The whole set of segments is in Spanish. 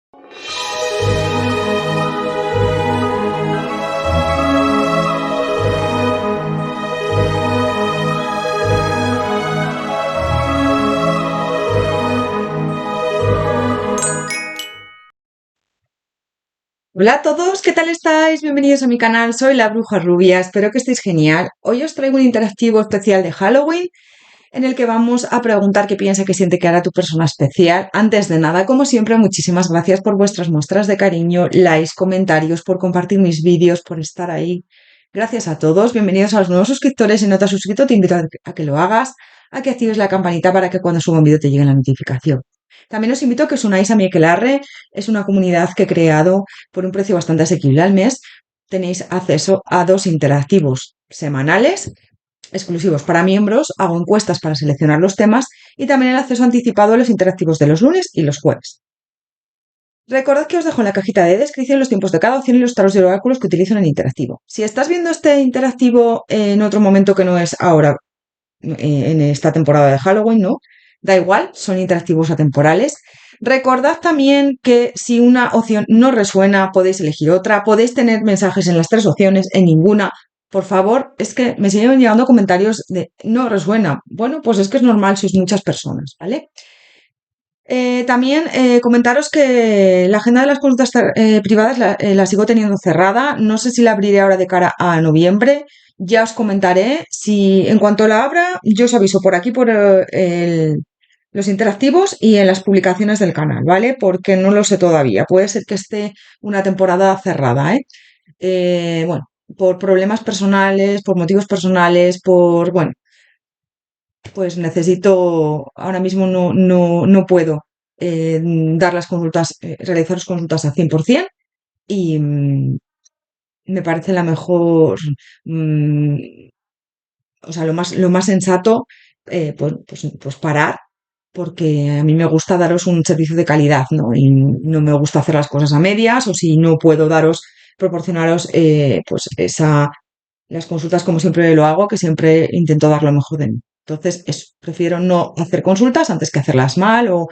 Hola a todos, ¿qué tal estáis? Bienvenidos a mi canal, soy la Bruja Rubia, espero que estéis genial. Hoy os traigo un interactivo especial de Halloween en el que vamos a preguntar qué piensa, qué siente que hará tu persona especial. Antes de nada, como siempre, muchísimas gracias por vuestras muestras de cariño, likes, comentarios, por compartir mis vídeos, por estar ahí. Gracias a todos, bienvenidos a los nuevos suscriptores. Si no te has suscrito, te invito a que lo hagas, a que actives la campanita para que cuando suba un vídeo te llegue la notificación. También os invito a que os unáis a mi Aquelarre, es una comunidad que he creado por un precio bastante asequible al mes. Tenéis acceso a 2 interactivos semanales exclusivos para miembros, hago encuestas para seleccionar los temas y también el acceso anticipado a los interactivos de los lunes y los jueves. Recordad que os dejo en la cajita de descripción los tiempos de cada opción y los tarots y oráculos que utilizo en el interactivo. Si estás viendo este interactivo en otro momento que no es ahora, en esta temporada de Halloween, ¿no? Da igual, son interactivos atemporales. Recordad también que si una opción no resuena, podéis elegir otra, podéis tener mensajes en las 3 opciones, en ninguna. Por favor, es que me siguen llegando comentarios de no resuena. Bueno, pues es que es normal, sois muchas personas, ¿vale? También comentaros que la agenda de las consultas privadas la sigo teniendo cerrada. No sé si la abriré ahora de cara a noviembre. Ya os comentaré. Si en cuanto la abra, yo os aviso por aquí, por los interactivos y en las publicaciones del canal, ¿vale? Porque no lo sé todavía. Puede ser que esté una temporada cerrada, ¿eh? Bueno, por problemas personales, por motivos personales, bueno, pues necesito, ahora mismo no puedo dar las consultas, realizar las consultas al 100% y me parece la mejor, mm, o sea, lo más sensato, pues parar, porque a mí me gusta daros un servicio de calidad, ¿no? Y no me gusta hacer las cosas a medias, o si no puedo proporcionaros, pues las consultas como siempre lo hago, que siempre intento dar lo mejor de mí. Entonces, eso, prefiero no hacer consultas antes que hacerlas mal o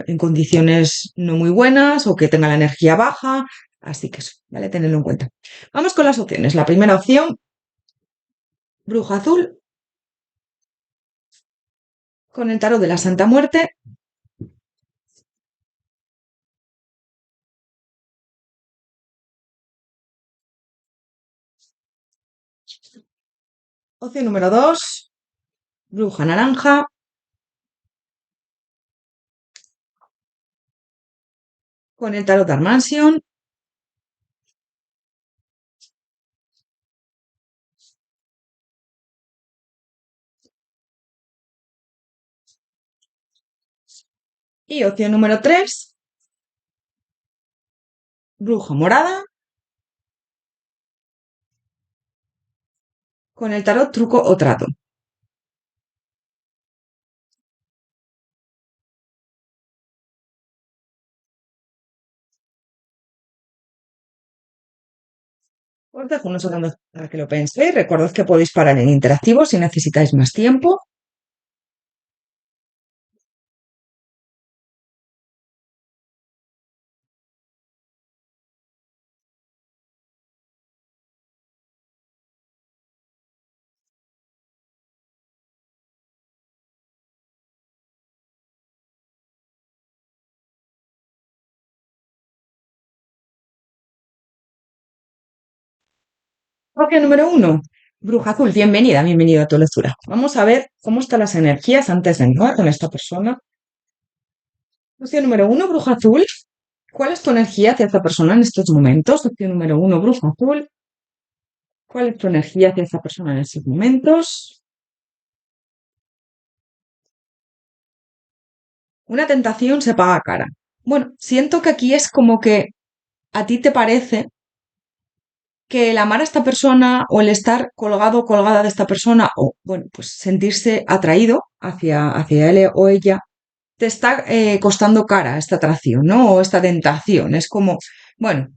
en condiciones no muy buenas o que tenga la energía baja. Así que eso, ¿vale? Tenedlo en cuenta. Vamos con las opciones. La primera opción, bruja azul, con el tarot de la Santa Muerte. Opción número 2, bruja naranja, con el tarot de Armansion. Y opción número 3, bruja morada, con el tarot truco o trato. Os dejo unos segundos para que lo penséis. Recordad que podéis parar en interactivo si necesitáis más tiempo. Opción número 1, bruja azul, bienvenida, bienvenido a tu lectura. Vamos a ver cómo están las energías antes de entrar con esta persona. Opción número 1, bruja azul. ¿Cuál es tu energía hacia esta persona en estos momentos? Opción número 1, bruja azul. ¿Cuál es tu energía hacia esta persona en estos momentos? Una tentación se paga cara. Bueno, siento que aquí es como que a ti te parece que el amar a esta persona o el estar colgado o colgada de esta persona o, bueno, pues sentirse atraído hacia él o ella, te está costando cara esta atracción, ¿no? O esta tentación. Es como, bueno,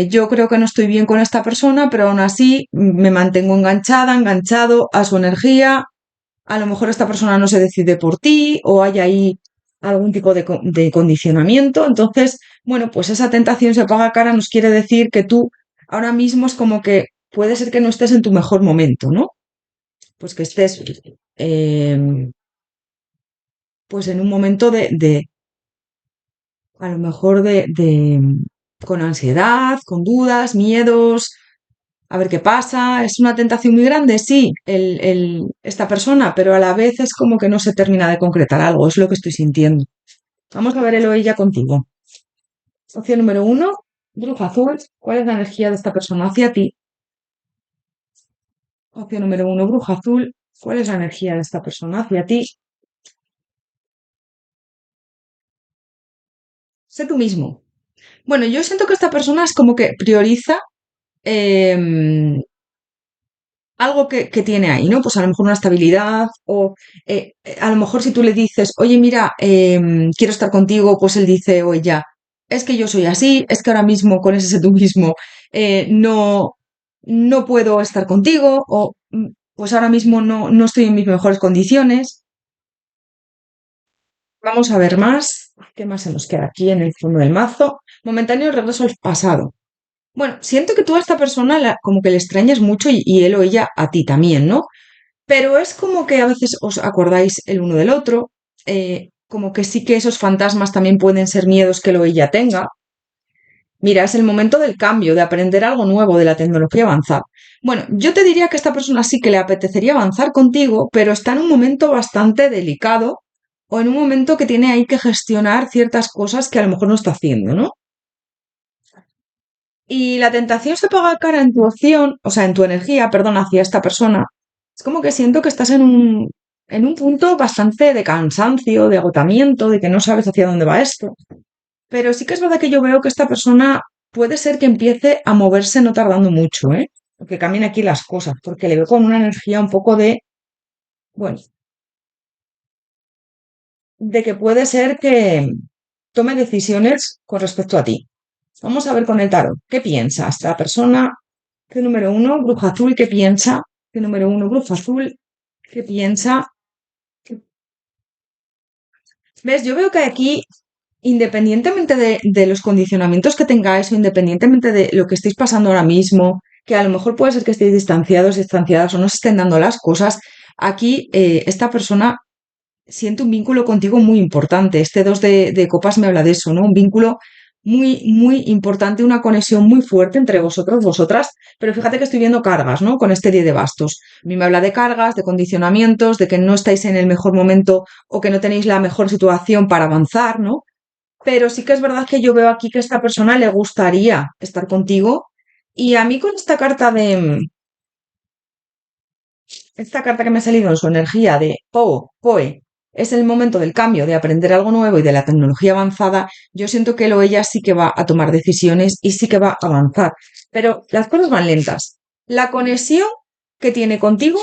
yo creo que no estoy bien con esta persona, pero aún así me mantengo enganchada, enganchado a su energía. A lo mejor esta persona no se decide por ti o hay ahí algún tipo de condicionamiento. Entonces, Bueno, pues esa tentación se paga cara nos quiere decir que tú ahora mismo es como que puede ser que no estés en tu mejor momento, ¿no? Pues que estés pues en un momento a lo mejor con ansiedad, con dudas, miedos, a ver qué pasa. Es una tentación muy grande, sí, esta persona, pero a la vez es como que no se termina de concretar algo, es lo que estoy sintiendo. Vamos a ver el o ella contigo. Opción número uno, bruja azul. ¿Cuál es la energía de esta persona hacia ti? Opción número uno, bruja azul. ¿Cuál es la energía de esta persona hacia ti? Sé tú mismo. Bueno, yo siento que esta persona es como que prioriza em, algo que tiene ahí, ¿no? Pues a lo mejor una estabilidad o a lo mejor si tú le dices, oye, mira, quiero estar contigo, pues él dice o ella, es que yo soy así, es que ahora mismo con ese sé tú mismo no, no puedo estar contigo o pues ahora mismo no estoy en mis mejores condiciones. Vamos a ver más. ¿Qué más se nos queda aquí en el fondo del mazo? Momentáneo regreso al pasado. Bueno, siento que tú a esta persona como que le extrañas mucho y él o ella a ti también, ¿no? Pero es como que a veces os acordáis el uno del otro, como que sí que esos fantasmas también pueden ser miedos que lo ella tenga. Mira, es el momento del cambio, de aprender algo nuevo de la tecnología avanzada. Bueno, yo te diría que a esta persona sí que le apetecería avanzar contigo, pero está en un momento bastante delicado o en un momento que tiene ahí que gestionar ciertas cosas que a lo mejor no está haciendo, ¿no? Y la tentación se paga cara en tu opción, o sea, en tu energía, perdón, hacia esta persona. Es como que siento que estás en un punto bastante de cansancio, de agotamiento, de que no sabes hacia dónde va esto. Pero sí que es verdad que yo veo que esta persona puede ser que empiece a moverse no tardando mucho, ¿eh? Que cambien aquí las cosas, porque le veo con una energía un poco bueno, de que puede ser que tome decisiones con respecto a ti. Vamos a ver con el tarot. ¿Qué piensas? La persona, ¿qué número uno? Bruja azul, ¿qué piensa? ¿Qué número uno? Bruja azul, ¿qué piensa? ¿Ves? Yo veo que aquí, independientemente de los condicionamientos que tengáis o independientemente de lo que estéis pasando ahora mismo, que a lo mejor puede ser que estéis distanciados, distanciadas o no se estén dando las cosas, aquí esta persona siente un vínculo contigo muy importante. Este dos de copas me habla de eso, ¿no? Un vínculo muy, muy importante, una conexión muy fuerte entre vosotros, vosotras. Pero fíjate que estoy viendo cargas, ¿no? Con este 10 de bastos. A mí me habla de cargas, de condicionamientos, de que no estáis en el mejor momento o que no tenéis la mejor situación para avanzar, ¿no? Pero sí que es verdad que yo veo aquí que a esta persona le gustaría estar contigo. Y a mí con esta carta que me ha salido en su energía de Poe, es el momento del cambio, de aprender algo nuevo y de la tecnología avanzada, yo siento que él o ella sí que va a tomar decisiones y sí que va a avanzar. Pero las cosas van lentas. La conexión que tiene contigo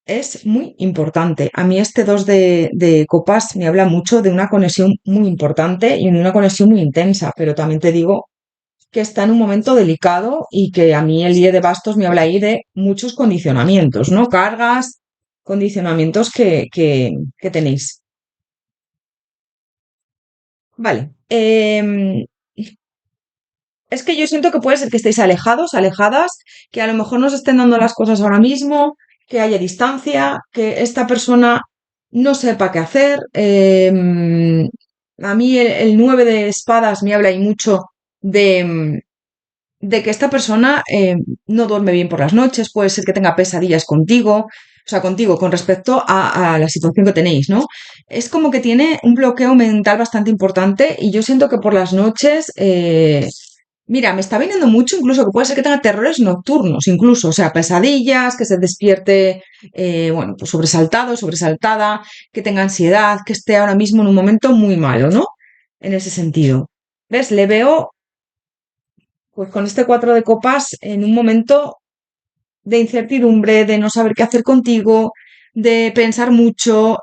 es muy importante. A mí este dos de copas me habla mucho de una conexión muy importante y de una conexión muy intensa, pero también te digo que está en un momento delicado y que a mí el 10 de bastos me habla ahí de muchos condicionamientos, ¿no? Cargas, condicionamientos que tenéis. Vale. Es que yo siento que puede ser que estéis alejados, alejadas, que a lo mejor no se estén dando las cosas ahora mismo, que haya distancia, que esta persona no sepa qué hacer. A mí el 9 de espadas me habla ahí mucho de, de que esta persona no duerme bien por las noches, puede ser que tenga pesadillas contigo, o sea, contigo, con respecto a la situación que tenéis, ¿no? Es como que tiene un bloqueo mental bastante importante y yo siento que por las noches, mira, me está viniendo mucho, incluso que puede ser que tenga terrores nocturnos, incluso, o sea, pesadillas, que se despierte, bueno, pues sobresaltado, sobresaltada, que tenga ansiedad, que esté ahora mismo en un momento muy malo, ¿no? En ese sentido. ¿Ves? Le veo pues con este 4 de copas en un momento de incertidumbre, de no saber qué hacer contigo, de pensar mucho.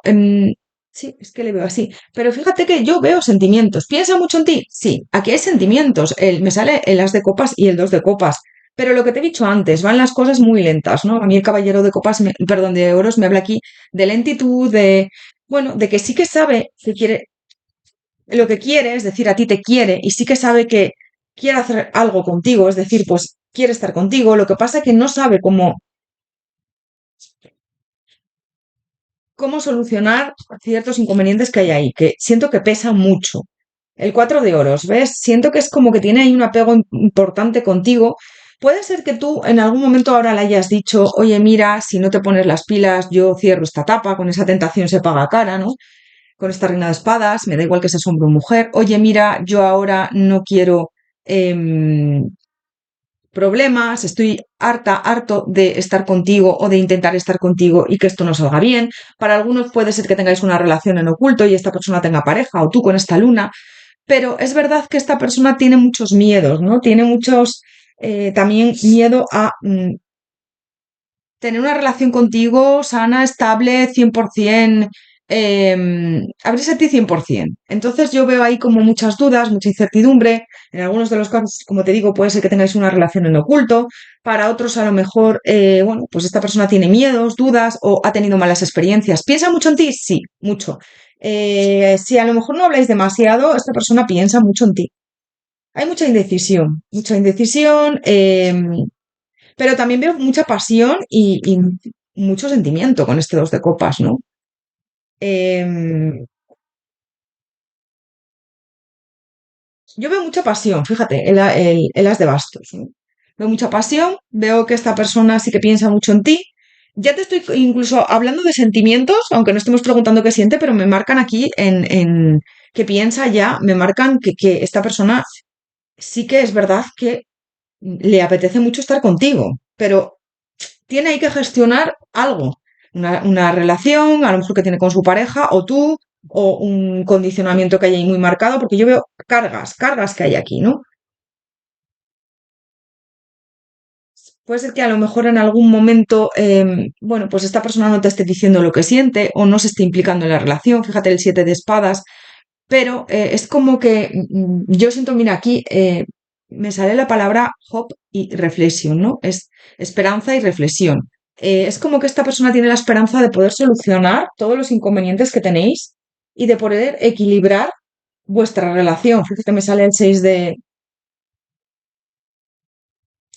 Sí, es que le veo así. Pero fíjate que yo veo sentimientos. ¿Piensa mucho en ti? Sí, aquí hay sentimientos. Me sale el as de copas y el 2 de copas. Pero lo que te he dicho antes, van las cosas muy lentas, ¿no? A mí el caballero de copas, perdón, de oros me habla aquí de lentitud, bueno, de que sí que sabe que quiere. lo que quiere, es decir, a ti te quiere y sí que sabe que quiere hacer algo contigo, es decir, pues quiere estar contigo, lo que pasa es que no sabe cómo solucionar ciertos inconvenientes que hay ahí, que siento que pesan mucho. El 4 de oros, ¿ves? Siento que es como que tiene ahí un apego importante contigo. Puede ser que tú en algún momento ahora le hayas dicho, oye, mira, si no te pones las pilas, yo cierro esta tapa, con esa tentación se paga cara, ¿no? Con esta reina de espadas, me da igual que seas hombre o mujer. Oye, mira, yo ahora no quiero em, problemas, estoy harto de estar contigo o de intentar estar contigo y que esto no salga bien. Para algunos puede ser que tengáis una relación en oculto y esta persona tenga pareja o tú con esta luna, pero es verdad que esta persona tiene muchos miedos, ¿no? Tiene muchos, también miedo a tener una relación contigo sana, estable, 100%, abrirse a ti 100%. Entonces yo veo ahí como muchas dudas, mucha incertidumbre. En algunos de los casos, como te digo, puede ser que tengáis una relación en oculto. Para otros, a lo mejor, bueno, pues esta persona tiene miedos, dudas o ha tenido malas experiencias. ¿Piensa mucho en ti? Sí, mucho. Si a lo mejor no habláis demasiado, esta persona piensa mucho en ti. Hay mucha indecisión, pero también veo mucha pasión y mucho sentimiento con este 2 de copas, ¿no? Em, yo veo mucha pasión, fíjate, el as de bastos, ¿no? Veo mucha pasión, veo que esta persona sí que piensa mucho en ti. Ya te estoy incluso hablando de sentimientos, aunque no estemos preguntando qué siente, pero me marcan aquí en que piensa ya, me marcan que esta persona sí que es verdad que le apetece mucho estar contigo, pero tiene ahí que gestionar algo, una relación, a lo mejor que tiene con su pareja, o tú, o un condicionamiento que hay ahí muy marcado, porque yo veo cargas que hay aquí, ¿no? Puede ser que a lo mejor en algún momento, bueno, pues esta persona no te esté diciendo lo que siente o no se esté implicando en la relación, fíjate el 7 de espadas, pero es como que yo siento, mira, aquí me sale la palabra hope y reflexión, ¿no? Es esperanza y reflexión. Es como que esta persona tiene la esperanza de poder solucionar todos los inconvenientes que tenéis y de poder equilibrar vuestra relación. Fíjate, me sale el 6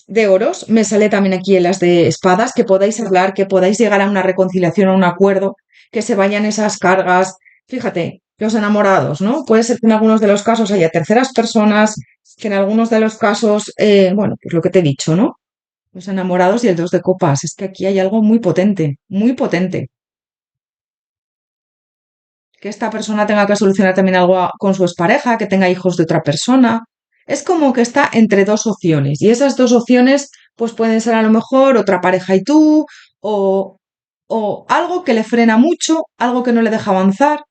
de oros, me sale también aquí en las de espadas, que podáis hablar, que podáis llegar a una reconciliación, a un acuerdo, que se vayan esas cargas. Fíjate, los enamorados, ¿no? Puede ser que en algunos de los casos haya terceras personas, que en algunos de los casos, bueno, pues lo que te he dicho, ¿no? Los enamorados y el 2 de copas. Es que aquí hay algo muy potente, muy potente. Que esta persona tenga que solucionar también algo con su expareja, que tenga hijos de otra persona. Es como que está entre dos opciones y esas dos opciones pues pueden ser a lo mejor otra pareja y tú o, o algo que le frena mucho, algo que no le deja avanzar,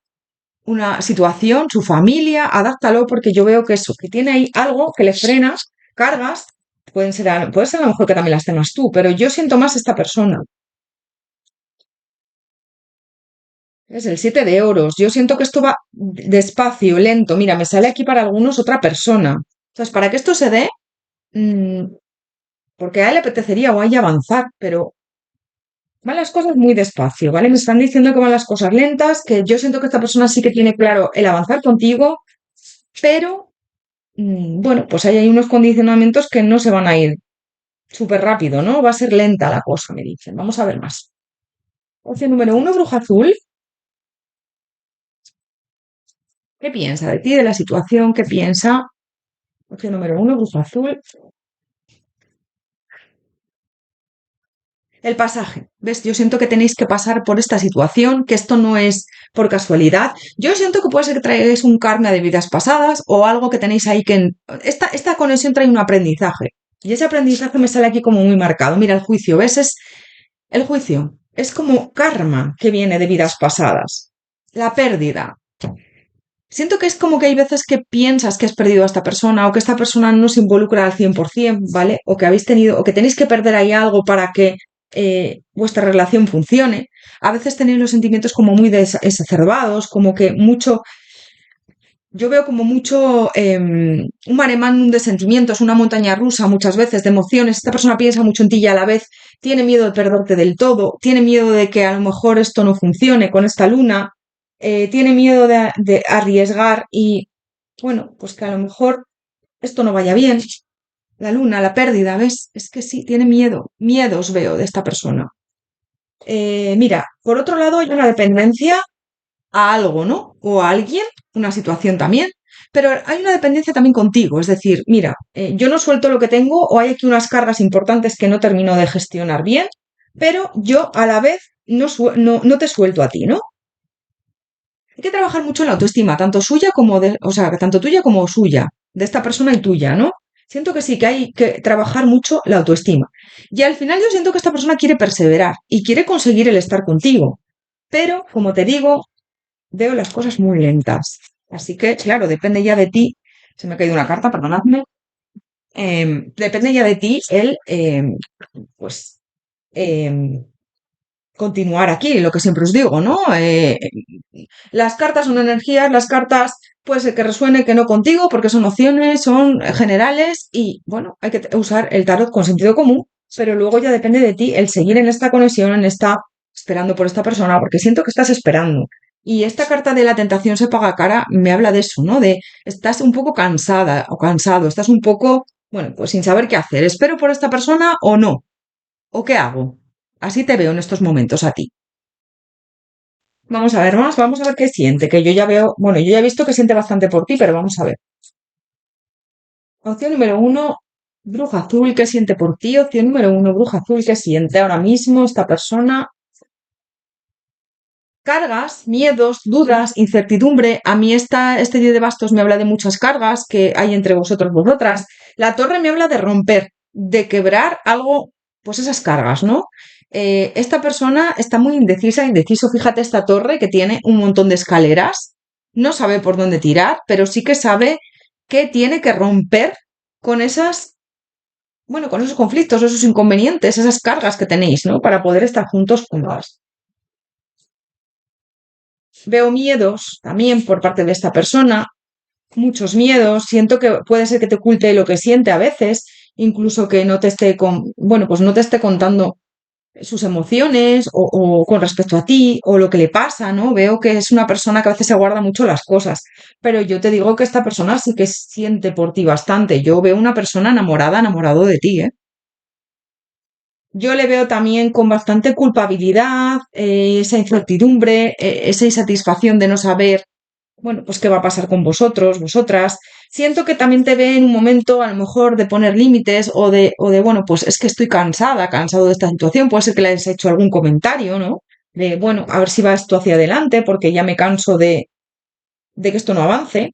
una situación, su familia, adáptalo porque yo veo que eso, que tiene ahí algo que le frena, cargas, puede ser a lo mejor que también las tengas tú, pero yo siento más esta persona. Es el 7 de oros. Yo siento que esto va despacio, lento. Mira, me sale aquí para algunos otra persona. Entonces, para que esto se dé, mm, porque a él le apetecería o a ella avanzar, pero van las cosas muy despacio, ¿vale? Me están diciendo que van las cosas lentas, que yo siento que esta persona sí que tiene claro el avanzar contigo, pero bueno, pues hay unos condicionamientos que no se van a ir súper rápido, ¿no? Va a ser lenta la cosa, me dicen. Vamos a ver más. Opción número 1, bruja azul. ¿Qué piensa de ti, de la situación? ¿Qué piensa? Opción número 1, bruja azul. El pasaje. ¿Ves? Yo siento que tenéis que pasar por esta situación, que esto no es por casualidad. Yo siento que puede ser que traigáis un karma de vidas pasadas o algo que tenéis ahí que... Esta conexión trae un aprendizaje. Y ese aprendizaje me sale aquí como muy marcado. Mira el juicio, ¿ves? Es el juicio. Es como karma que viene de vidas pasadas. La pérdida. Siento que es como que hay veces que piensas que has perdido a esta persona o que esta persona no se involucra al 100%, ¿vale? O que habéis tenido, o que tenéis que perder ahí algo para que vuestra relación funcione. A veces tenéis los sentimientos como muy exacerbados, como que mucho, yo veo como mucho, un maremándum de sentimientos, una montaña rusa muchas veces de emociones. Esta persona piensa mucho en ti y a la vez tiene miedo de perderte del todo, tiene miedo de que a lo mejor esto no funcione con esta luna. tiene miedo de arriesgar y, bueno, pues que a lo mejor esto no vaya bien. La luna, la pérdida, ¿ves? Es que sí, tiene miedo. Miedos veo de esta persona. Mira, por otro lado hay una dependencia a algo, ¿no? O a alguien, una situación también, pero hay una dependencia también contigo, es decir, mira, yo no suelto lo que tengo o hay aquí unas cargas importantes que no termino de gestionar bien, pero yo a la vez no te suelto a ti, ¿no? Hay que trabajar mucho en la autoestima, tanto suya como de, o sea, tanto tuya como suya, de esta persona y tuya, ¿no? Siento que sí, que hay que trabajar mucho la autoestima. Y al final yo siento que esta persona quiere perseverar y quiere conseguir el estar contigo. Pero, como te digo, veo las cosas muy lentas. Así que, claro, depende ya de ti. Se me ha caído una carta, perdonadme. Depende ya de ti el, pues, em, continuar aquí, lo que siempre os digo, ¿no? Las cartas son energías, las cartas puede ser que resuene que no contigo, porque son opciones, son generales y, bueno, hay que usar el tarot con sentido común, pero luego ya depende de ti el seguir en esta conexión, en esta esperando por esta persona, porque siento que estás esperando. Y esta carta de la tentación se paga cara me habla de eso, ¿no? De estás un poco cansada o cansado, estás un poco, bueno, pues sin saber qué hacer. ¿Espero por esta persona o no? ¿O qué hago? Así te veo en estos momentos a ti. Vamos a ver más, vamos a ver qué siente, que yo ya veo, bueno, yo ya he visto que siente bastante por ti, pero vamos a ver. Opción número uno, bruja azul, ¿qué siente por ti? Opción número uno, bruja azul, ¿qué siente ahora mismo esta persona? Cargas, miedos, dudas, incertidumbre. A mí este 10 de bastos me habla de muchas cargas que hay entre vosotros, vosotras. La torre me habla de romper, de quebrar algo, pues esas cargas, ¿no? Esta persona está muy indecisa, indeciso. Fíjate esta torre que tiene un montón de escaleras. No sabe por dónde tirar, pero sí que sabe que tiene que romper con esas, bueno, con esos conflictos, esos inconvenientes, esas cargas que tenéis, ¿no? Para poder estar juntos, juntas. Veo miedos también por parte de esta persona, muchos miedos. Siento que puede ser que te oculte lo que siente a veces, incluso que no te esté bueno, pues no te esté contando sus emociones o con respecto a ti o lo que le pasa, ¿no? Veo que es una persona que a veces se guarda mucho las cosas, pero yo te digo que esta persona sí que siente por ti bastante. Yo veo una persona enamorada, enamorado de ti, ¿eh? Yo le veo también con bastante culpabilidad, esa incertidumbre, esa insatisfacción de no saber, bueno, pues qué va a pasar con vosotros, vosotras. Siento que también te ve en un momento a lo mejor de poner límites bueno, pues es que estoy cansada, cansado de esta situación. Puede ser que le hayas hecho algún comentario, ¿no? De, bueno, a ver si va esto hacia adelante porque ya me canso de que esto no avance.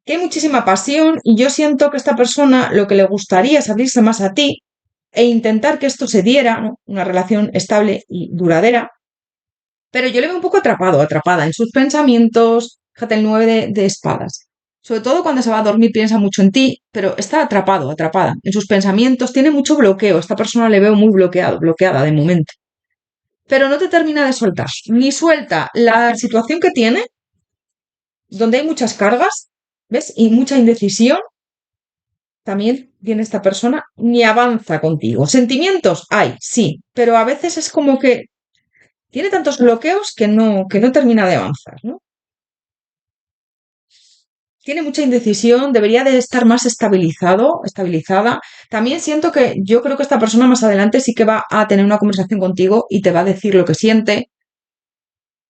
Que hay muchísima pasión y yo siento que esta persona lo que le gustaría es abrirse más a ti e intentar que esto se diera, ¿no? Una relación estable y duradera, pero yo le veo un poco atrapado, atrapada en sus pensamientos. Fíjate, el 9 de espadas. Sobre todo cuando se va a dormir piensa mucho en ti, pero está atrapado, atrapada en sus pensamientos. Tiene mucho bloqueo. Esta persona le veo muy bloqueado, bloqueada de momento. Pero no te termina de soltar. Ni suelta la situación que tiene, donde hay muchas cargas, ¿ves? Y mucha indecisión. También viene esta persona, ni avanza contigo. Sentimientos hay, sí, pero a veces es como que tiene tantos bloqueos que no termina de avanzar, ¿no? Tiene mucha indecisión, debería de estar más estabilizado, estabilizada. También siento que yo creo que esta persona más adelante sí que va a tener una conversación contigo y te va a decir lo que siente.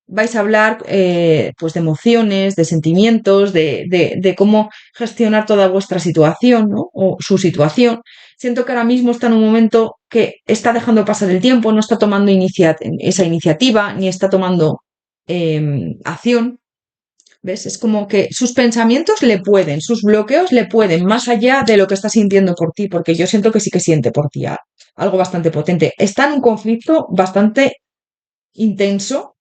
Vais a hablar pues de emociones, de sentimientos, de cómo gestionar toda vuestra situación, ¿no? O su situación. Siento que ahora mismo está en un momento que está dejando pasar el tiempo, no está tomando esa iniciativa, ni está tomando acción. ¿Ves? Es como que sus pensamientos le pueden, sus bloqueos le pueden, más allá de lo que está sintiendo por ti, porque yo siento que sí que siente por ti algo bastante potente. Está en un conflicto bastante intenso,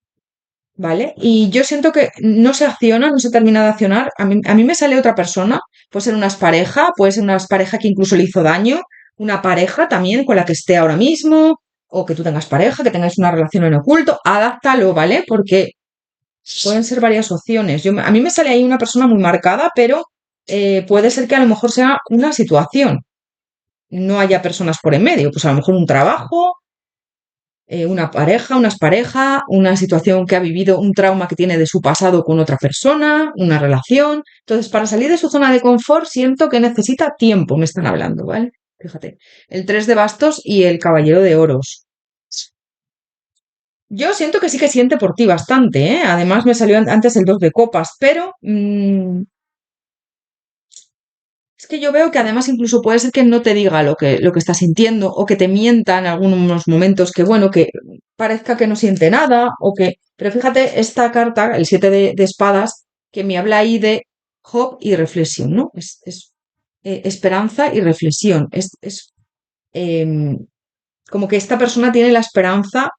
¿vale? Y yo siento que no se acciona, no se termina de accionar. A mí me sale otra persona, puede ser una pareja, puede ser una pareja que incluso le hizo daño, una pareja también con la que esté ahora mismo, o que tú tengas pareja, que tengáis una relación en oculto, adáptalo, ¿vale? Porque pueden ser varias opciones. A mí me sale ahí una persona muy marcada, pero puede ser que a lo mejor sea una situación. No haya personas por en medio, pues a lo mejor un trabajo, una pareja, una expareja, una situación que ha vivido, un trauma que tiene de su pasado con otra persona, una relación. Entonces, para salir de su zona de confort, siento que necesita tiempo, me están hablando, ¿vale? Fíjate, el 3 de bastos y el caballero de oros. Yo siento que sí que siente por ti bastante, ¿eh? Además, me salió antes el 2 de copas, pero es que yo veo que además incluso puede ser que no te diga lo que está sintiendo o que te mienta en algunos momentos que, bueno, que parezca que no siente nada o que... Pero fíjate, esta carta, el 7 de espadas, que me habla ahí de hope y reflexión, ¿no? Es esperanza y reflexión. Em, Como que esta persona tiene la esperanza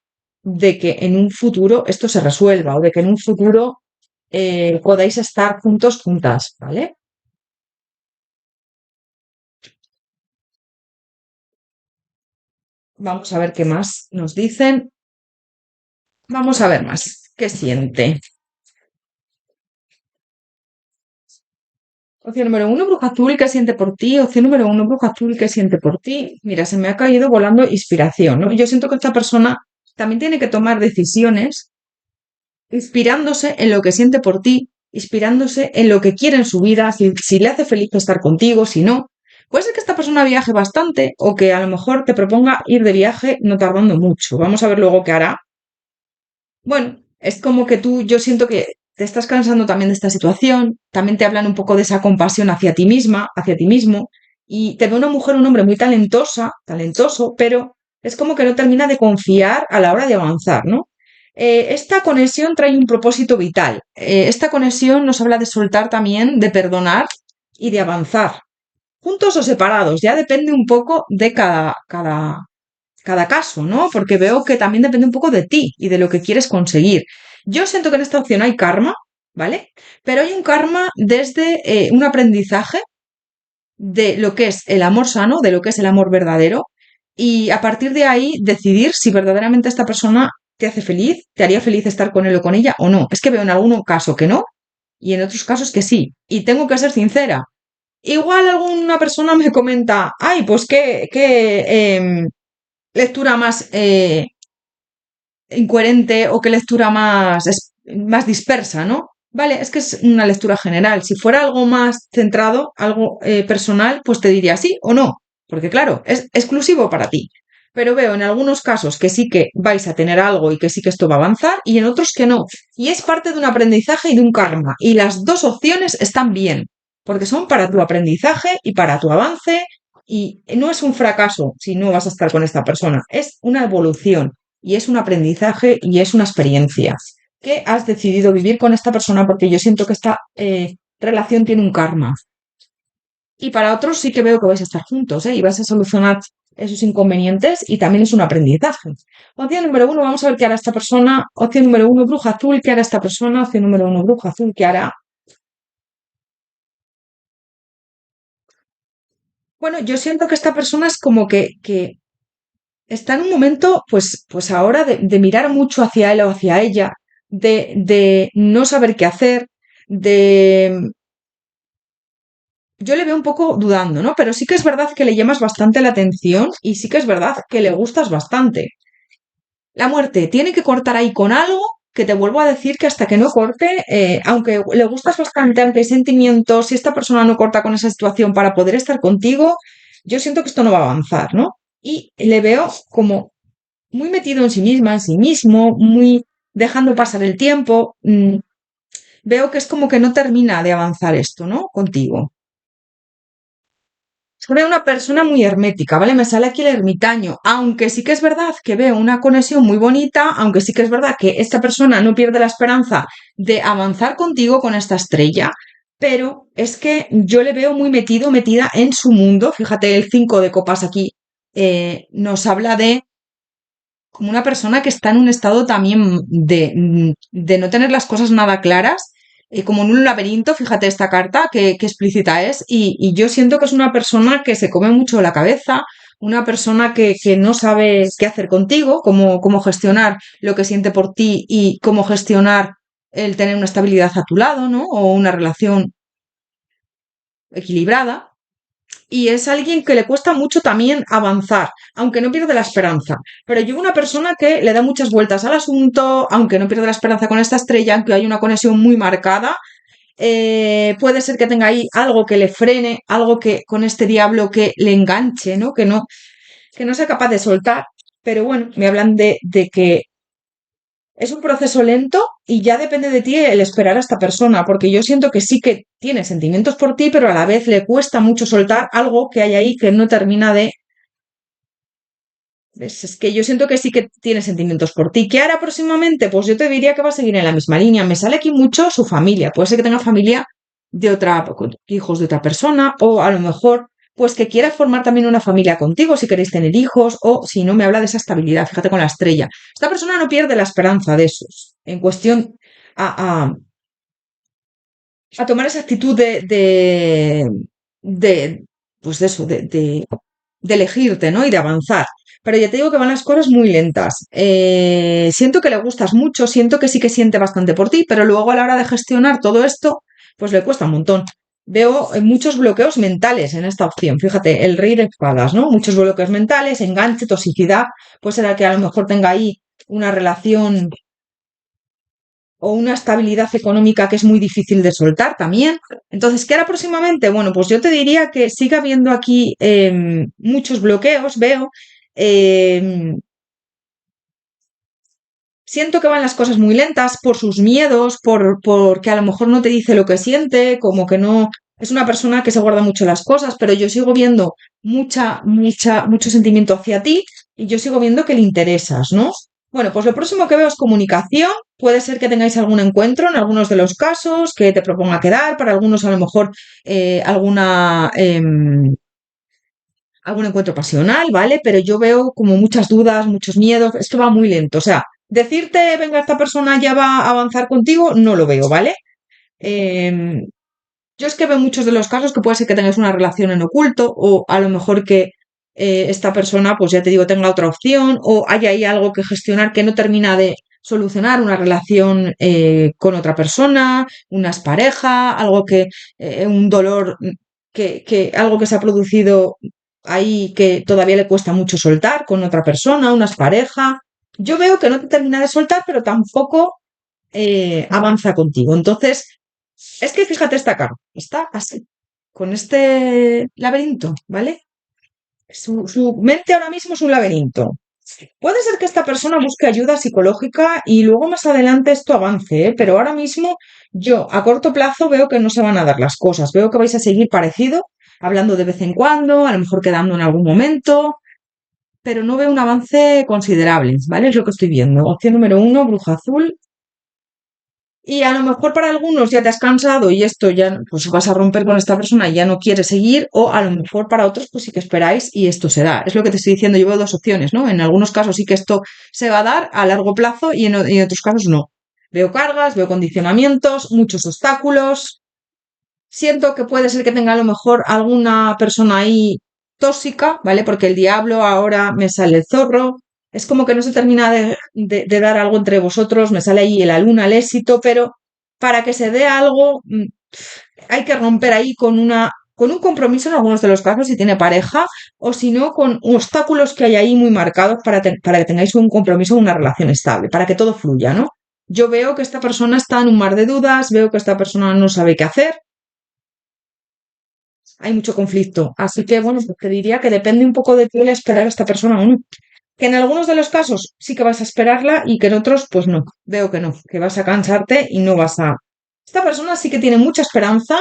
de que en un futuro esto se resuelva o de que en un futuro podáis estar juntos, juntas, ¿vale? Vamos a ver qué más nos dicen. Vamos a ver más. ¿Qué siente? Opción número uno, bruja azul, ¿qué siente por ti? Opción número uno, bruja azul, ¿qué siente por ti? Mira, se me ha caído volando inspiración, ¿no? Yo siento que esta persona también tiene que tomar decisiones inspirándose en lo que siente por ti, inspirándose en lo que quiere en su vida, si le hace feliz estar contigo, si no. Puede ser que esta persona viaje bastante o que a lo mejor te proponga ir de viaje no tardando mucho. Vamos a ver luego qué hará. Bueno, es como que tú, yo siento que te estás cansando también de esta situación, también te hablan un poco de esa compasión hacia ti misma, hacia ti mismo, y te ve una mujer, un hombre muy talentosa, talentoso, pero es como que no termina de confiar a la hora de avanzar, ¿no? Esta conexión trae un propósito vital. Esta conexión nos habla de soltar también, de perdonar y de avanzar, juntos o separados, ya depende un poco de cada caso, ¿no? Porque veo que también depende un poco de ti y de lo que quieres conseguir. Yo siento que en esta opción hay karma, ¿vale? Pero hay un karma desde un aprendizaje de lo que es el amor sano, de lo que es el amor verdadero, y a partir de ahí decidir si verdaderamente esta persona te hace feliz, te haría feliz estar con él o con ella o no. Es que veo en algún caso que no y en otros casos que sí. Y tengo que ser sincera. Igual alguna persona me comenta, ay, pues qué lectura más incoherente o qué lectura más dispersa, ¿no? Vale, es que es una lectura general. Si fuera algo más centrado, algo personal, pues te diría sí o no, porque claro, es exclusivo para ti. Pero veo en algunos casos que sí que vais a tener algo y que sí que esto va a avanzar y en otros que no. Y es parte de un aprendizaje y de un karma. Y las dos opciones están bien, porque son para tu aprendizaje y para tu avance. Y no es un fracaso si no vas a estar con esta persona, es una evolución y es un aprendizaje y es una experiencia que has decidido vivir con esta persona porque yo siento que esta relación tiene un karma. Y para otros sí que veo que vais a estar juntos, ¿eh? Y vais a solucionar esos inconvenientes y también es un aprendizaje. Opción número uno, vamos a ver qué hará esta persona. Opción número uno, bruja azul, ¿qué hará esta persona? Opción número uno, bruja azul, ¿qué hará? Bueno, yo siento que esta persona es como que está en un momento, pues ahora de mirar mucho hacia él o hacia ella, de no saber qué hacer, de... Yo le veo un poco dudando, ¿no? Pero sí que es verdad que le llamas bastante la atención y sí que es verdad que le gustas bastante. La muerte tiene que cortar ahí con algo que te vuelvo a decir que hasta que no corte, aunque le gustas bastante, aunque hay sentimientos, si esta persona no corta con esa situación para poder estar contigo, yo siento que esto no va a avanzar, ¿no? Y le veo como muy metido en sí misma, en sí mismo, muy dejando pasar el tiempo. Veo que es como que no termina de avanzar esto, ¿no? Contigo. Soy una persona muy hermética, ¿vale? Me sale aquí el ermitaño, aunque sí que es verdad que veo una conexión muy bonita, aunque sí que es verdad que esta persona no pierde la esperanza de avanzar contigo con esta estrella, pero es que yo le veo muy metido, metida en su mundo. Fíjate, el 5 de copas aquí nos habla de como una persona que está en un estado también de no tener las cosas nada claras, como en un laberinto, fíjate esta carta, qué explícita es, y yo siento que es una persona que se come mucho la cabeza, una persona que no sabe qué hacer contigo, cómo gestionar lo que siente por ti y cómo gestionar el tener una estabilidad a tu lado, ¿no? O una relación equilibrada. y es alguien que le cuesta mucho también avanzar, aunque no pierde la esperanza. Pero yo una persona que le da muchas vueltas al asunto, aunque no pierde la esperanza con esta estrella, aunque hay una conexión muy marcada, puede ser que tenga ahí algo que le frene, algo que con este diablo que le enganche, ¿no? Que no sea capaz de soltar. Pero bueno, me hablan de que es un proceso lento y ya depende de ti el esperar a esta persona, porque yo siento que sí que tiene sentimientos por ti, pero a la vez le cuesta mucho soltar algo que hay ahí que no termina de... Es que yo siento que sí que tiene sentimientos por ti. ¿Qué hará próximamente? Pues yo te diría que va a seguir en la misma línea. Me sale aquí mucho su familia. Puede ser que tenga familia de otra, hijos de otra persona, o a lo mejor, pues que quiera formar también una familia contigo si queréis tener hijos, o si no me habla de esa estabilidad. Fíjate con la estrella. Esta persona no pierde la esperanza de esos. En cuestión a, a tomar esa actitud de pues de eso, de elegirte, ¿no? Y de avanzar. Pero ya te digo que van las cosas muy lentas. Siento que le gustas mucho, siento que sí que siente bastante por ti, pero luego a la hora de gestionar todo esto, pues le cuesta un montón. Veo muchos bloqueos mentales en esta opción. Fíjate, el rey de espadas, ¿no? Muchos bloqueos mentales, enganche, toxicidad. Pues será que a lo mejor tenga ahí una relación o una estabilidad económica que es muy difícil de soltar también. Entonces, ¿qué hará próximamente? Bueno, pues yo te diría que siga habiendo aquí muchos bloqueos, veo. em, Siento que van las cosas muy lentas por sus miedos, porque a lo mejor no te dice lo que siente, como que no... Es una persona que se guarda mucho las cosas, pero yo sigo viendo mucho sentimiento hacia ti y yo sigo viendo que le interesas, ¿no? Bueno, pues lo próximo que veo es comunicación. Puede ser que tengáis algún encuentro en algunos de los casos, que te proponga quedar, para algunos a lo mejor algún encuentro pasional, ¿vale? Pero yo veo como muchas dudas, muchos miedos, esto va muy lento. O sea, decirte, venga, esta persona ya va a avanzar contigo, no lo veo, ¿vale? Em, yo es que veo muchos de los casos que puede ser que tengas una relación en oculto o a lo mejor que esta persona, pues ya te digo, tenga otra opción o haya ahí algo que gestionar que no termina de solucionar una relación con otra persona, una pareja, algo que, un dolor algo que se ha producido ahí que todavía le cuesta mucho soltar con otra persona, una pareja. Yo veo que no te termina de soltar, pero tampoco avanza contigo. Entonces, es que fíjate esta carta, está así, con este laberinto, ¿vale? Su mente ahora mismo es un laberinto. Puede ser que esta persona busque ayuda psicológica y luego más adelante esto avance, ¿eh? Pero ahora mismo yo a corto plazo veo que no se van a dar las cosas, veo que vais a seguir parecido, hablando de vez en cuando, a lo mejor quedando en algún momento, pero no veo un avance considerable, ¿vale? Es lo que estoy viendo. Opción número uno, bruja azul. Y a lo mejor para algunos ya te has cansado y esto ya pues vas a romper con esta persona y ya no quieres seguir, o a lo mejor para otros pues sí que esperáis y esto se da. Es lo que te estoy diciendo, yo veo dos opciones, ¿no? En algunos casos sí que esto se va a dar a largo plazo y en otros casos no. Veo cargas, veo condicionamientos, muchos obstáculos. Siento que puede ser que tenga a lo mejor alguna persona ahí tóxica, ¿vale? Porque el diablo ahora me sale el zorro. Es como que no se termina de dar algo entre vosotros, me sale ahí la luna, el éxito, pero para que se dé algo hay que romper ahí con un compromiso en algunos de los casos si tiene pareja, o si no, con obstáculos que hay ahí muy marcados para que tengáis un compromiso, una relación estable, para que todo fluya, ¿no? Yo veo que esta persona está en un mar de dudas, veo que esta persona no sabe qué hacer, hay mucho conflicto. Así que, bueno, pues te diría que depende un poco de ti el esperar a esta persona o no. Que en algunos de los casos sí que vas a esperarla y que en otros, pues no. Veo que no, que vas a cansarte y no vas a... Esta persona sí que tiene mucha esperanza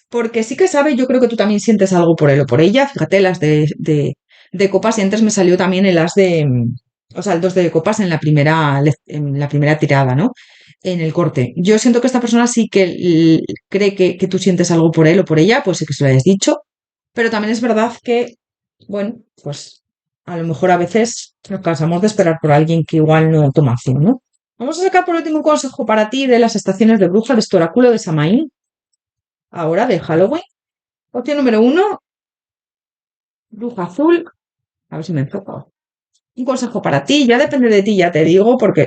porque sí que sabe, yo creo que tú también sientes algo por él o por ella. Fíjate, las de copas y antes me salió también el as de... O sea, el dos de copas en la primera tirada, ¿no? En el corte. Yo siento que esta persona sí que cree que tú sientes algo por él o por ella, pues sí que se lo hayas dicho. Pero también es verdad que, bueno, pues a lo mejor a veces nos cansamos de esperar por alguien que igual no toma acción, ¿no? Vamos a sacar por último un consejo para ti de las estaciones de bruja de este oráculo de Samaín, ahora de Halloween. Opción número uno, bruja azul. A ver si me enfoco. Un consejo para ti, ya depende de ti, ya te digo, porque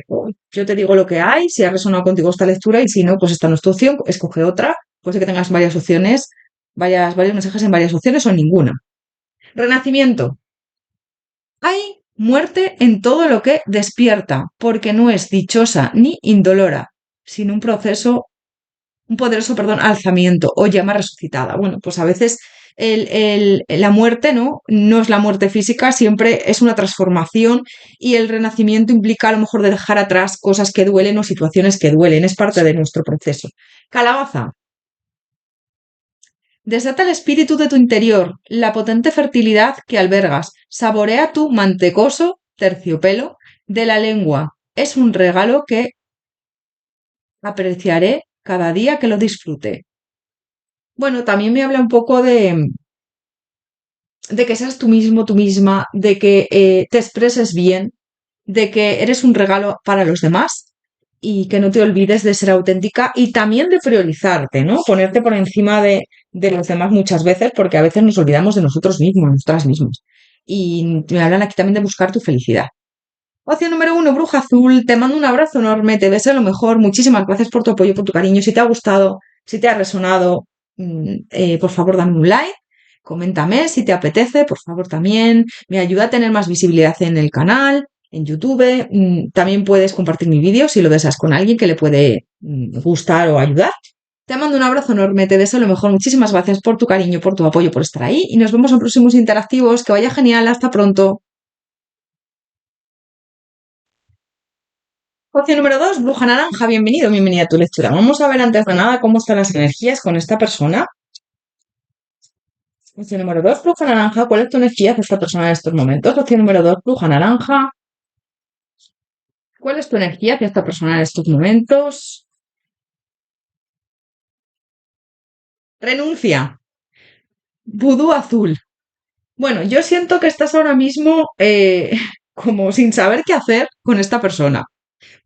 yo te digo lo que hay, si ha resonado contigo esta lectura y si no, pues esta no es tu opción, escoge otra, puede que tengas varias opciones, varios mensajes en varias opciones o en ninguna. Renacimiento. Hay muerte en todo lo que despierta, porque no es dichosa ni indolora, sino un poderoso, perdón, alzamiento o llama resucitada. Bueno, pues a veces la muerte, ¿no? No es la muerte física, siempre es una transformación y el renacimiento implica a lo mejor de dejar atrás cosas que duelen o situaciones que duelen, es parte de nuestro proceso. Calabaza. Desata el espíritu de tu interior, la potente fertilidad que albergas. Saborea tu mantecoso terciopelo de la lengua. Es un regalo que apreciaré cada día que lo disfrute. Bueno, también me habla un poco de que seas tú mismo, tú misma, de que te expreses bien, de que eres un regalo para los demás y que no te olvides de ser auténtica y también de priorizarte, ¿no? Ponerte por encima de los demás muchas veces porque a veces nos olvidamos de nosotros mismos, nosotras mismas. Y me hablan aquí también de buscar tu felicidad. Opción número 1, Bruja Azul. Te mando un abrazo enorme, te deseo lo mejor. Muchísimas gracias por tu apoyo, por tu cariño. Si te ha gustado, si te ha resonado, por favor, dame un like. Coméntame si te apetece, por favor, también. Me ayuda a tener más visibilidad en el canal, en YouTube. También puedes compartir mi vídeo si lo deseas con alguien que le puede gustar o ayudar. Te mando un abrazo enorme, te deseo lo mejor. Muchísimas gracias por tu cariño, por tu apoyo, por estar ahí. Y nos vemos en próximos interactivos. Que vaya genial. Hasta pronto. Opción número 2, Bruja Naranja, bienvenido, bienvenida a tu lectura. Vamos a ver antes de nada cómo están las energías con esta persona. Opción número 2, Bruja Naranja, ¿cuál es tu energía hacia esta persona en estos momentos? Opción número 2, Bruja Naranja, ¿cuál es tu energía hacia esta persona en estos momentos? Renuncia, Vudú Azul. Bueno, yo siento que estás ahora mismo como sin saber qué hacer con esta persona.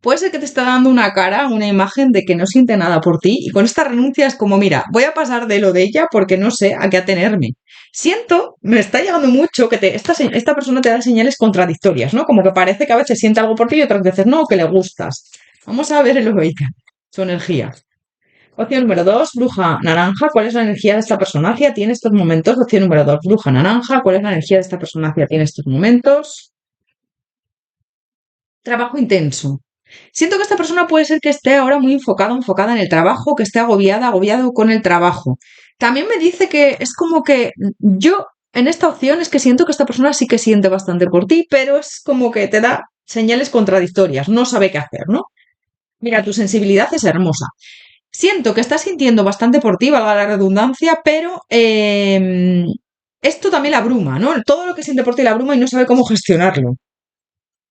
Puede ser que te está dando una cara, una imagen de que no siente nada por ti y con esta renuncia es como, mira, voy a pasar de lo de ella porque no sé a qué atenerme. Siento, me está llegando mucho que esta persona te da señales contradictorias, ¿no? Como que parece que a veces siente algo por ti y otras veces no, o que le gustas. Vamos a ver el ella, su energía. Opción número 2, Bruja Naranja. ¿Cuál es la energía de esta persona hacia ti en estos momentos? Opción número 2, Bruja Naranja. ¿Cuál es la energía de esta persona hacia ti en estos momentos? Trabajo intenso. Siento que esta persona puede ser que esté ahora muy enfocada en el trabajo, que esté agobiado con el trabajo. También me dice que es como que yo en esta opción es que siento que esta persona sí que siente bastante por ti, pero es como que te da señales contradictorias, no sabe qué hacer, ¿no? Mira, tu sensibilidad es hermosa. Siento que estás sintiendo bastante por ti, valga la redundancia, pero esto también la abruma, ¿no? Todo lo que siente por ti la abruma y no sabe cómo gestionarlo.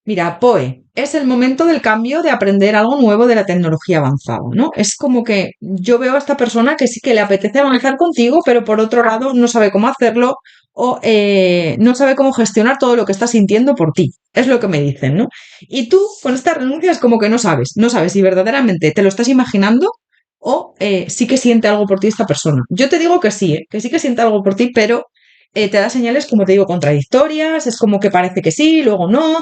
Mira, Poe, es el momento del cambio de aprender algo nuevo de la tecnología avanzada, ¿no? Es como que yo veo a esta persona que sí que le apetece avanzar contigo, pero por otro lado no sabe cómo hacerlo o no sabe cómo gestionar todo lo que está sintiendo por ti. Es lo que me dicen, ¿no? Y tú con esta renuncia es como que no sabes si verdaderamente te lo estás imaginando o sí que siente algo por ti esta persona. Yo te digo que sí que siente algo por ti, pero te da señales, como te digo, contradictorias, es como que parece que sí, luego no.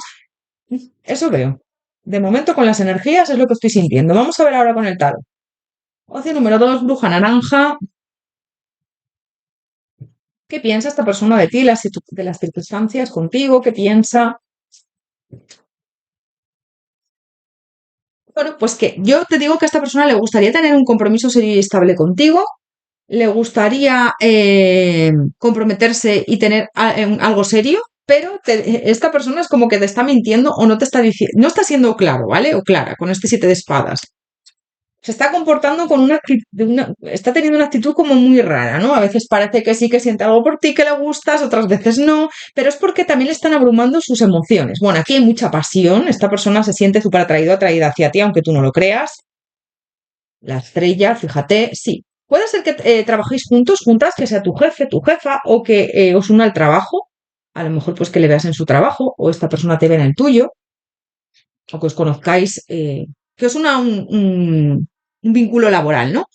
Eso veo. De momento con las energías es lo que estoy sintiendo. Vamos a ver ahora con el tarot. Opción número 2, Bruja Naranja. ¿Qué piensa esta persona de ti, de las circunstancias contigo? ¿Qué piensa? Bueno, pues que yo te digo que a esta persona le gustaría tener un compromiso serio y estable contigo, le gustaría comprometerse y tener algo serio, pero esta persona es como que te está mintiendo o no te está diciendo, no está siendo claro, ¿vale? O clara con este 7 de espadas. Se está comportando con está teniendo una actitud como muy rara, ¿no? A veces parece que sí que siente algo por ti, que le gustas, otras veces no, pero es porque también le están abrumando sus emociones. Bueno, aquí hay mucha pasión, esta persona se siente súper atraída hacia ti, aunque tú no lo creas. La estrella, fíjate, sí. Puede ser que trabajéis juntos, juntas, que sea tu jefe, tu jefa, o que os una al trabajo. A lo mejor pues que le veas en su trabajo, o esta persona te ve en el tuyo, o que os conozcáis, que os una un vínculo laboral, ¿no?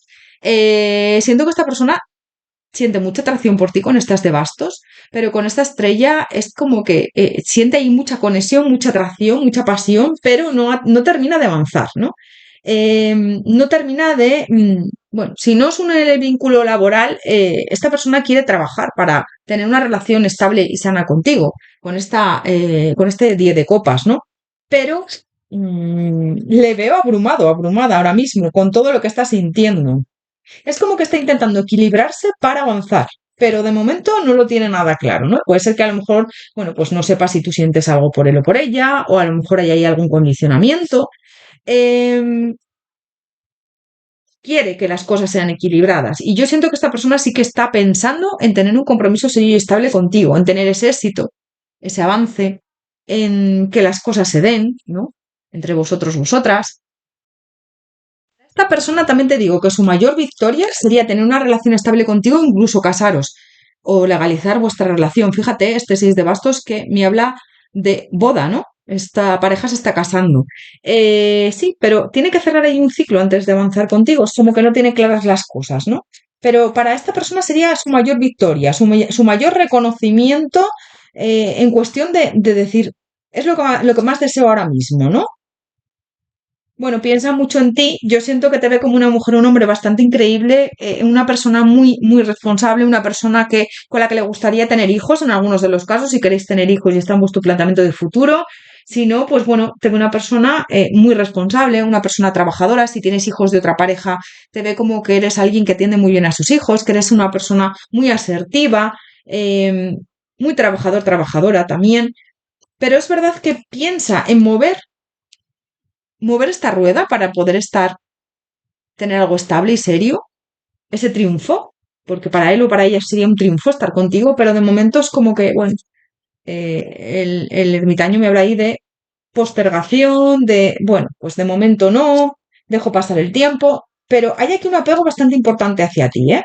Siento que esta persona siente mucha atracción por ti con estas de bastos, pero con esta estrella es como que siente ahí mucha conexión, mucha atracción, mucha pasión, pero no termina de avanzar, ¿no? No termina bueno, si no es un vínculo laboral, esta persona quiere trabajar para tener una relación estable y sana contigo, con este 10 de copas, ¿no? Pero le veo abrumado, abrumada ahora mismo con todo lo que está sintiendo. Es como que está intentando equilibrarse para avanzar, pero de momento no lo tiene nada claro, ¿no? Puede ser que a lo mejor, bueno, pues no sepa si tú sientes algo por él o por ella, o a lo mejor hay algún condicionamiento. Em, Quiere que las cosas sean equilibradas. Y yo siento que esta persona sí que está pensando en tener un compromiso serio y estable contigo, en tener ese éxito, ese avance, en que las cosas se den, ¿no? Entre vosotros, vosotras. Esta persona también te digo que su mayor victoria sería tener una relación estable contigo, incluso casaros o legalizar vuestra relación. Fíjate, este 6 de bastos que me habla de boda, ¿no? Esta pareja se está casando. Sí, pero tiene que cerrar ahí un ciclo antes de avanzar contigo. Es como que no tiene claras las cosas, ¿no? Pero para esta persona sería su mayor victoria, su mayor reconocimiento en cuestión de decir, es lo que más deseo ahora mismo, ¿no? Bueno, piensa mucho en ti. Yo siento que te ve como una mujer, un hombre bastante increíble, una persona muy, muy responsable, una persona con la que le gustaría tener hijos en algunos de los casos, si queréis tener hijos y está en vuestro planteamiento de futuro. Si no, pues bueno, te ve una persona muy responsable, una persona trabajadora. Si tienes hijos de otra pareja, te ve como que eres alguien que atiende muy bien a sus hijos, que eres una persona muy asertiva, muy trabajador, trabajadora también. Pero es verdad que piensa en mover esta rueda para poder tener algo estable y serio, ese triunfo, porque para él o para ella sería un triunfo estar contigo, pero de momento es como que, bueno, el ermitaño me habla ahí de postergación, de, bueno, pues de momento no, dejo pasar el tiempo, pero hay aquí un apego bastante importante hacia ti, ¿eh?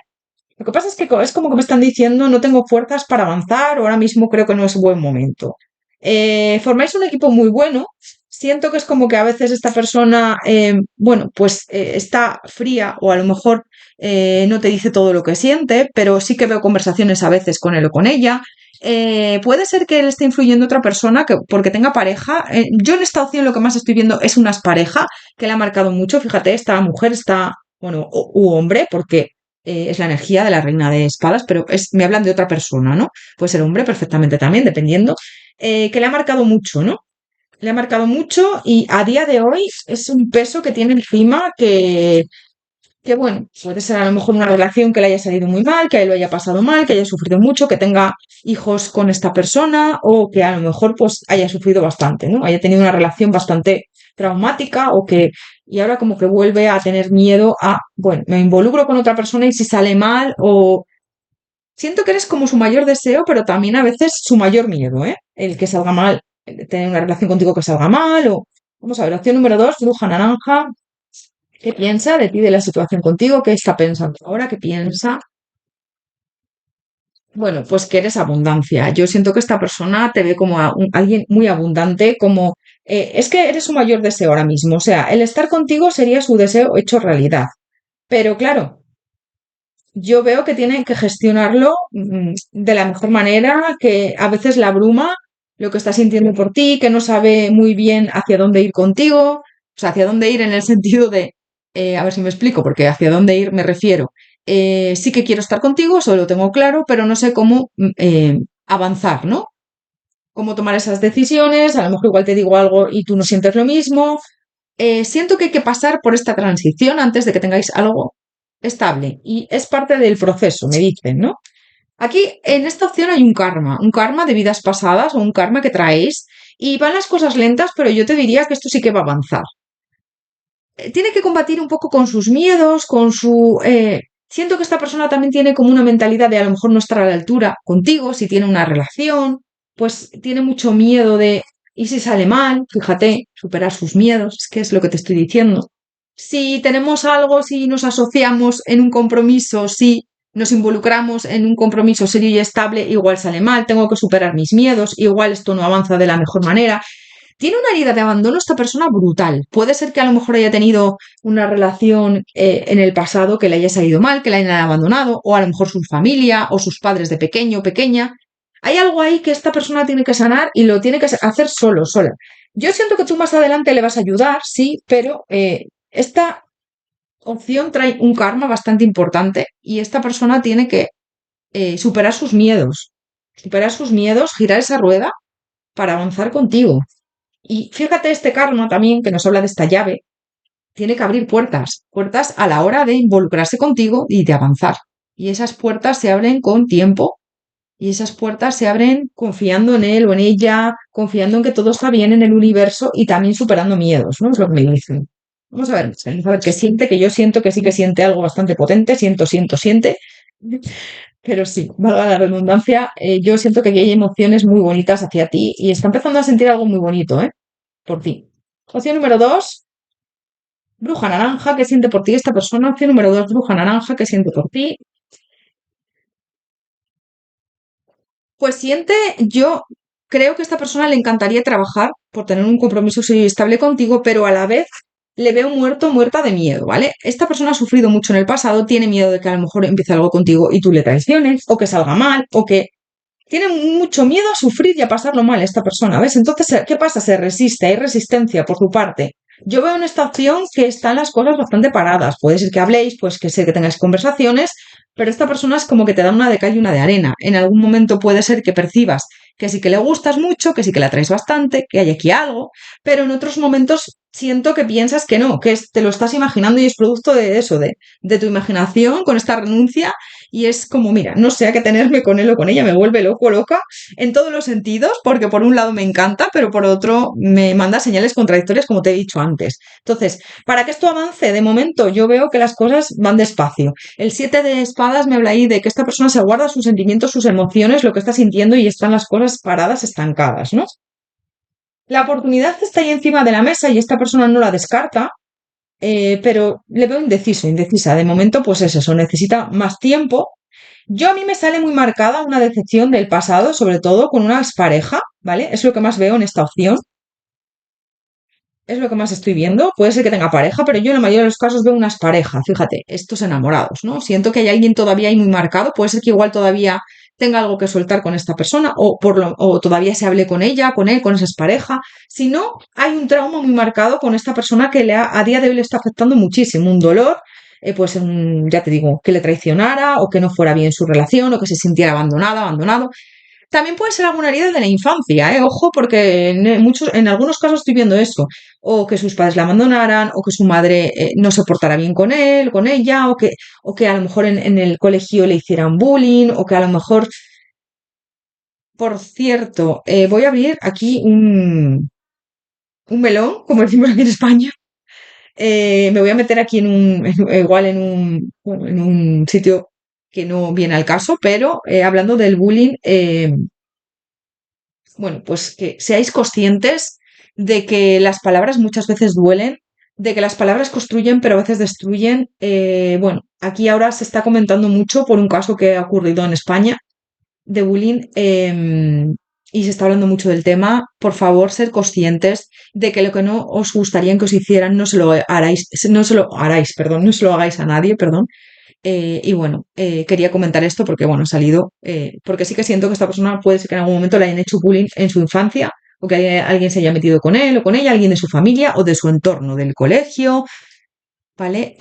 Lo que pasa es que es como que me están diciendo no tengo fuerzas para avanzar o ahora mismo creo que no es buen momento. Formáis un equipo muy bueno. Siento que es como que a veces esta persona, bueno, pues está fría o a lo mejor no te dice todo lo que siente, pero sí que veo conversaciones a veces con él o con ella. Puede ser que él esté influyendo otra persona que, porque tenga pareja. Yo en esta opción lo que más estoy viendo es una pareja que le ha marcado mucho. Fíjate, esta mujer está, bueno, u hombre, porque es la energía de la reina de espadas, pero me hablan de otra persona, ¿no? Puede ser hombre perfectamente también, dependiendo, que le ha marcado mucho, ¿no? Le ha marcado mucho y a día de hoy es un peso que tiene encima que bueno, puede ser a lo mejor una relación que le haya salido muy mal, que a él lo haya pasado mal, que haya sufrido mucho, que tenga hijos con esta persona o que a lo mejor pues haya sufrido bastante, ¿no? Haya tenido una relación bastante traumática o que y ahora como que vuelve a tener miedo a, bueno, me involucro con otra persona y si sale mal o siento que eres como su mayor deseo, pero también a veces su mayor miedo, ¿eh? El que salga mal, el de tener una relación contigo que salga mal o vamos a ver, opción número 2, bruja naranja. ¿Qué piensa de ti, de la situación contigo? ¿Qué está pensando ahora? ¿Qué piensa? Bueno, pues que eres abundancia. Yo siento que esta persona te ve como alguien muy abundante, como es que eres su mayor deseo ahora mismo. O sea, el estar contigo sería su deseo hecho realidad. Pero claro, yo veo que tiene que gestionarlo de la mejor manera, que a veces la abruma lo que está sintiendo por ti, que no sabe muy bien hacia dónde ir contigo, o sea, hacia dónde ir en el sentido de, a ver si me explico, porque hacia dónde ir me refiero. Sí que quiero estar contigo, eso lo tengo claro, pero no sé cómo avanzar, ¿no? Cómo tomar esas decisiones, a lo mejor igual te digo algo y tú no sientes lo mismo. Siento que hay que pasar por esta transición antes de que tengáis algo estable y es parte del proceso, me dicen, ¿no? Aquí en esta opción hay un karma de vidas pasadas o un karma que traéis y van las cosas lentas, pero yo te diría que esto sí que va a avanzar. Tiene que combatir un poco con sus miedos, con su... siento que esta persona también tiene como una mentalidad de a lo mejor no estar a la altura contigo, si tiene una relación, pues tiene mucho miedo de... ¿Y si sale mal? Fíjate, superar sus miedos, es que es lo que te estoy diciendo. Si tenemos algo, si nos asociamos en un compromiso, si nos involucramos en un compromiso serio y estable, igual sale mal, tengo que superar mis miedos, igual esto no avanza de la mejor manera. Tiene una herida de abandono esta persona brutal. Puede ser que a lo mejor haya tenido una relación en el pasado que le haya salido mal, que la hayan abandonado, o a lo mejor su familia o sus padres de pequeño o pequeña. Hay algo ahí que esta persona tiene que sanar y lo tiene que hacer solo, sola. Yo siento que tú más adelante le vas a ayudar, sí, pero esta opción trae un karma bastante importante y esta persona tiene que superar sus miedos, girar esa rueda para avanzar contigo. Y fíjate este karma también que nos habla de esta llave, tiene que abrir puertas, puertas a la hora de involucrarse contigo y de avanzar. Y esas puertas se abren con tiempo y esas puertas se abren confiando en él o en ella, confiando en que todo está bien en el universo y también superando miedos, ¿no? Es lo que me dicen. Vamos a ver qué siente, que yo siento que sí que siente algo bastante potente, siente. Pero sí, valga la redundancia, yo siento que aquí hay emociones muy bonitas hacia ti y está empezando a sentir algo muy bonito, ¿eh? Por ti. Opción número dos, bruja naranja, ¿qué siente por ti esta persona? Opción número dos, bruja naranja, ¿qué siente por ti? Pues siente, yo creo que a esta persona le encantaría trabajar por tener un compromiso serio y estable contigo, pero a la vez le veo muerto, muerta de miedo, ¿vale? Esta persona ha sufrido mucho en el pasado, tiene miedo de que a lo mejor empiece algo contigo y tú le traiciones, o que salga mal, o que tiene mucho miedo a sufrir y a pasarlo mal esta persona, ¿ves? Entonces, ¿qué pasa? Se resiste, hay resistencia por su parte. Yo veo en esta opción que están las cosas bastante paradas. Puede ser que habléis, pues que sé que tengáis conversaciones, pero esta persona es como que te da una de cal y una de arena. En algún momento puede ser que percibas que sí que le gustas mucho, que sí que la traes bastante, que hay aquí algo, pero en otros momentos siento que piensas que no, que te lo estás imaginando y es producto de eso, de tu imaginación con esta renuncia y es como, mira, no sé a qué tenerme con él o con ella, me vuelve loco, loca, en todos los sentidos, porque por un lado me encanta, pero por otro me manda señales contradictorias, como te he dicho antes. Entonces, para que esto avance, de momento yo veo que las cosas van despacio. El 7 de espadas me habla ahí de que esta persona se guarda sus sentimientos, sus emociones, lo que está sintiendo y están las cosas paradas, estancadas, ¿no? La oportunidad está ahí encima de la mesa y esta persona no la descarta, pero le veo indeciso, indecisa. De momento, pues es eso, necesita más tiempo. Yo a mí me sale muy marcada una decepción del pasado, sobre todo con una expareja, ¿vale? Es lo que más veo en esta opción, es lo que más estoy viendo. Puede ser que tenga pareja, pero yo en la mayoría de los casos veo unas parejas, fíjate, estos enamorados, ¿no? Siento que hay alguien todavía ahí muy marcado, puede ser que igual todavía tenga algo que soltar con esta persona o todavía se hable con ella, con él, con esa pareja. Si no, hay un trauma muy marcado con esta persona que a día de hoy le está afectando muchísimo, un dolor, pues ya te digo, que le traicionara o que no fuera bien su relación o que se sintiera abandonada, abandonado. También puede ser alguna herida de la infancia, ¿eh? Ojo, porque en algunos casos estoy viendo eso. O que sus padres la abandonaran, o que su madre no se portara bien con él, con ella, o que a lo mejor en el colegio le hicieran bullying, o que a lo mejor, por cierto, voy a abrir aquí un melón, como decimos aquí en España. Me voy a meter aquí igual bueno, en un sitio que no viene al caso, pero hablando del bullying, bueno, pues que seáis conscientes de que las palabras muchas veces duelen, de que las palabras construyen, pero a veces destruyen. Bueno, aquí ahora se está comentando mucho por un caso que ha ocurrido en España de bullying y se está hablando mucho del tema. Por favor, ser conscientes de que lo que no os gustaría que os hicieran no se lo haráis, no se lo hagáis a nadie, perdón. Y bueno, quería comentar esto porque, bueno, ha salido, porque sí que siento que esta persona puede ser que en algún momento le hayan hecho bullying en su infancia, o que alguien se haya metido con él o con ella, alguien de su familia o de su entorno, del colegio, ¿vale?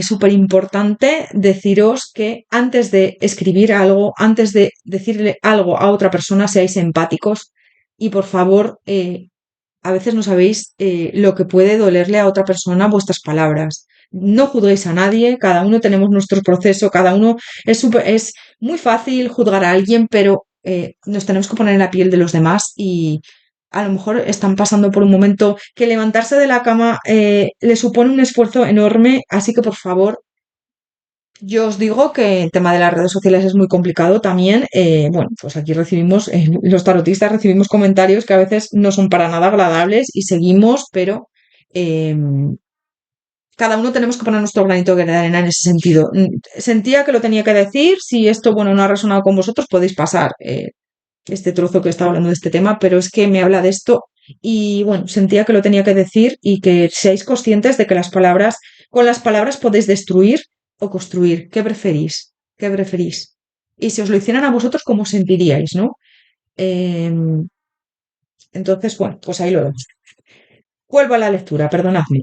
Súper importante deciros que antes de escribir algo, antes de decirle algo a otra persona, seáis empáticos y por favor, a veces no sabéis lo que puede dolerle a otra persona vuestras palabras. No juzguéis a nadie, cada uno tenemos nuestro proceso, cada uno es muy fácil juzgar a alguien, pero nos tenemos que poner en la piel de los demás y a lo mejor están pasando por un momento que levantarse de la cama le supone un esfuerzo enorme, así que por favor yo os digo que el tema de las redes sociales es muy complicado también. Bueno, pues aquí recibimos, los tarotistas recibimos comentarios que a veces no son para nada agradables y seguimos, pero eh, cada uno tenemos que poner nuestro granito de arena en ese sentido. Sentía que lo tenía que decir. Si esto, bueno, no ha resonado con vosotros, podéis pasar este trozo que estaba hablando de este tema, pero es que me habla de esto y bueno, sentía que lo tenía que decir y que seáis conscientes de que con las palabras podéis destruir o construir. ¿Qué preferís? ¿Qué preferís? Y si os lo hicieran a vosotros, ¿cómo os sentiríais, no? Eh, entonces, bueno, pues ahí lo vemos. Vuelvo a la lectura, perdonadme.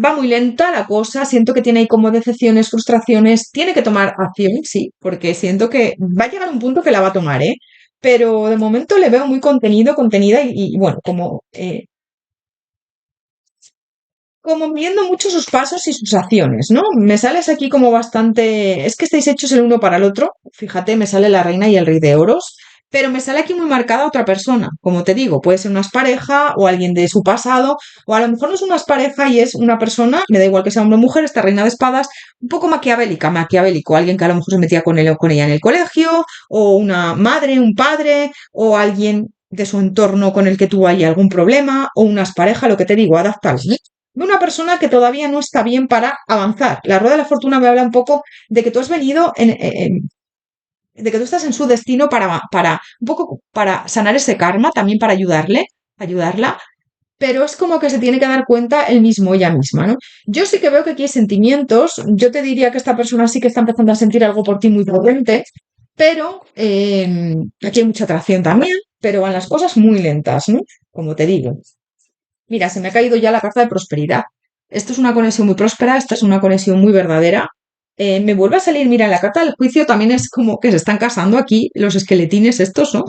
Va muy lenta la cosa, siento que tiene ahí como decepciones, frustraciones, tiene que tomar acción, sí, porque siento que va a llegar un punto que la va a tomar, ¿eh? Pero de momento le veo muy contenida y bueno, como viendo mucho sus pasos y sus acciones, ¿no? Me sales aquí como bastante. Es que estáis hechos el uno para el otro. Fíjate, me sale la reina y el rey de oros. Pero me sale aquí muy marcada otra persona. Como te digo, puede ser una pareja o alguien de su pasado, o a lo mejor no es una pareja y es una persona, me da igual que sea hombre o mujer, esta reina de espadas, un poco maquiavélica, maquiavélico, alguien que a lo mejor se metía con él o con ella en el colegio, o una madre, un padre, o alguien de su entorno con el que tuvo ahí algún problema, o unas parejas, lo que te digo, adaptarse de una persona que todavía no está bien para avanzar. La rueda de la fortuna me habla un poco de que tú has venido de que tú estás en su destino para un poco para sanar ese karma, también para ayudarla, pero es como que se tiene que dar cuenta él mismo, ella misma, ¿no? Yo sí que veo que aquí hay sentimientos, yo te diría que esta persona sí que está empezando a sentir algo por ti muy potente, pero aquí hay mucha atracción también, pero van las cosas muy lentas, ¿no? Como te digo. Mira, se me ha caído ya la carta de prosperidad. Esto es una conexión muy próspera, esta es una conexión muy verdadera. Me vuelve a salir, mira, en la carta del juicio también es como que se están casando aquí los esqueletines estos, ¿no?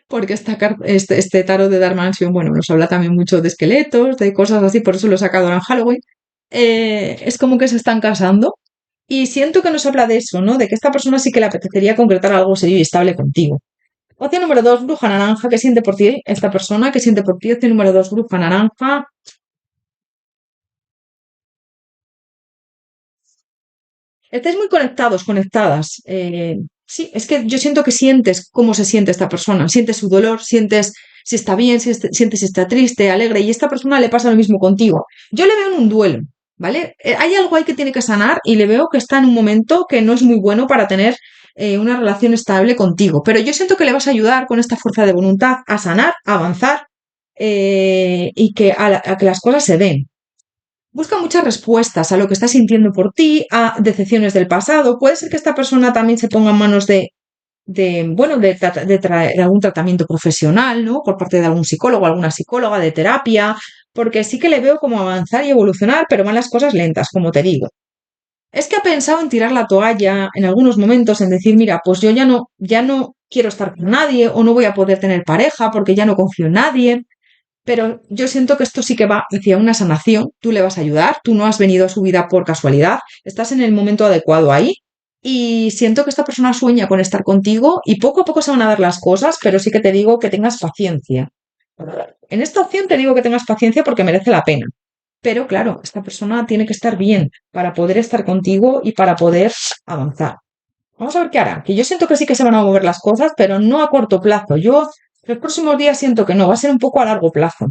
Porque este tarot de Dark Mansion, bueno, nos habla también mucho de esqueletos, de cosas así, por eso lo he sacado ahora en Halloween. Es como que se están casando y siento que nos habla de eso, ¿no? De que esta persona sí que le apetecería concretar algo serio y estable contigo. Opción número 2, bruja naranja. ¿Qué siente por ti esta persona? ¿Qué siente por ti? Opción número 2, bruja naranja. Estáis muy conectados, conectadas. Sí, es que yo siento que sientes cómo se siente esta persona. Sientes su dolor, sientes si está bien, sientes si está triste, alegre. Y a esta persona le pasa lo mismo contigo. Yo le veo en un duelo, ¿vale? Hay algo ahí que tiene que sanar y le veo que está en un momento que no es muy bueno para tener una relación estable contigo. Pero yo siento que le vas a ayudar con esta fuerza de voluntad a sanar, a avanzar y que a que las cosas se den. Busca muchas respuestas a lo que está sintiendo por ti, a decepciones del pasado. Puede ser que esta persona también se ponga en manos bueno, de algún tratamiento profesional, ¿no? Por parte de algún psicólogo, alguna psicóloga, de terapia, porque sí que le veo como avanzar y evolucionar, pero van las cosas lentas, como te digo. Es que ha pensado en tirar la toalla en algunos momentos, en decir, mira, pues yo ya no quiero estar con nadie o no voy a poder tener pareja porque ya no confío en nadie. Pero yo siento que esto sí que va hacia una sanación, tú le vas a ayudar, tú no has venido a su vida por casualidad, estás en el momento adecuado ahí y siento que esta persona sueña con estar contigo y poco a poco se van a dar las cosas, pero sí que te digo que tengas paciencia. En esta opción te digo que tengas paciencia porque merece la pena. Pero claro, esta persona tiene que estar bien para poder estar contigo y para poder avanzar. Vamos a ver qué hará. Que yo siento que sí que se van a mover las cosas, pero no a corto plazo. Yo los próximos días siento que no, va a ser un poco a largo plazo.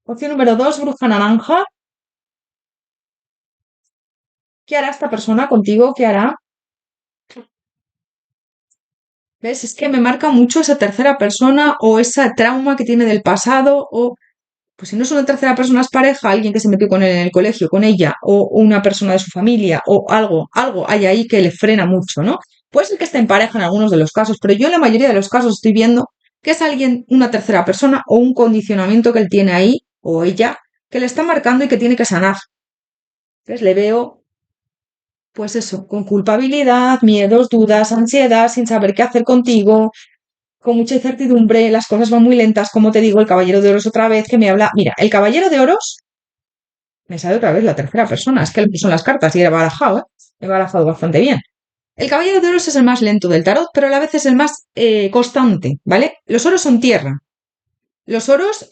Opción número 2, bruja naranja. ¿Qué hará esta persona contigo? ¿Qué hará? ¿Ves? Es que me marca mucho esa tercera persona o ese trauma que tiene del pasado o, pues si no es una tercera persona, es pareja, alguien que se metió con él en el colegio, con ella, o una persona de su familia, o algo hay ahí que le frena mucho, ¿no? Puede ser que esté en pareja en algunos de los casos, pero yo en la mayoría de los casos estoy viendo que es alguien, una tercera persona, o un condicionamiento que él tiene ahí, o ella, que le está marcando y que tiene que sanar. Entonces le veo pues eso, con culpabilidad, miedos, dudas, ansiedad, sin saber qué hacer contigo, con mucha incertidumbre, las cosas van muy lentas, como te digo, el caballero de oros otra vez que me habla. Mira, el caballero de oros me sale otra vez la tercera persona, es que son las cartas y he barajado, ¿eh? He barajado bastante bien. El caballero de oros es el más lento del tarot, pero a la vez es el más constante, ¿vale? Los oros son tierra. Los oros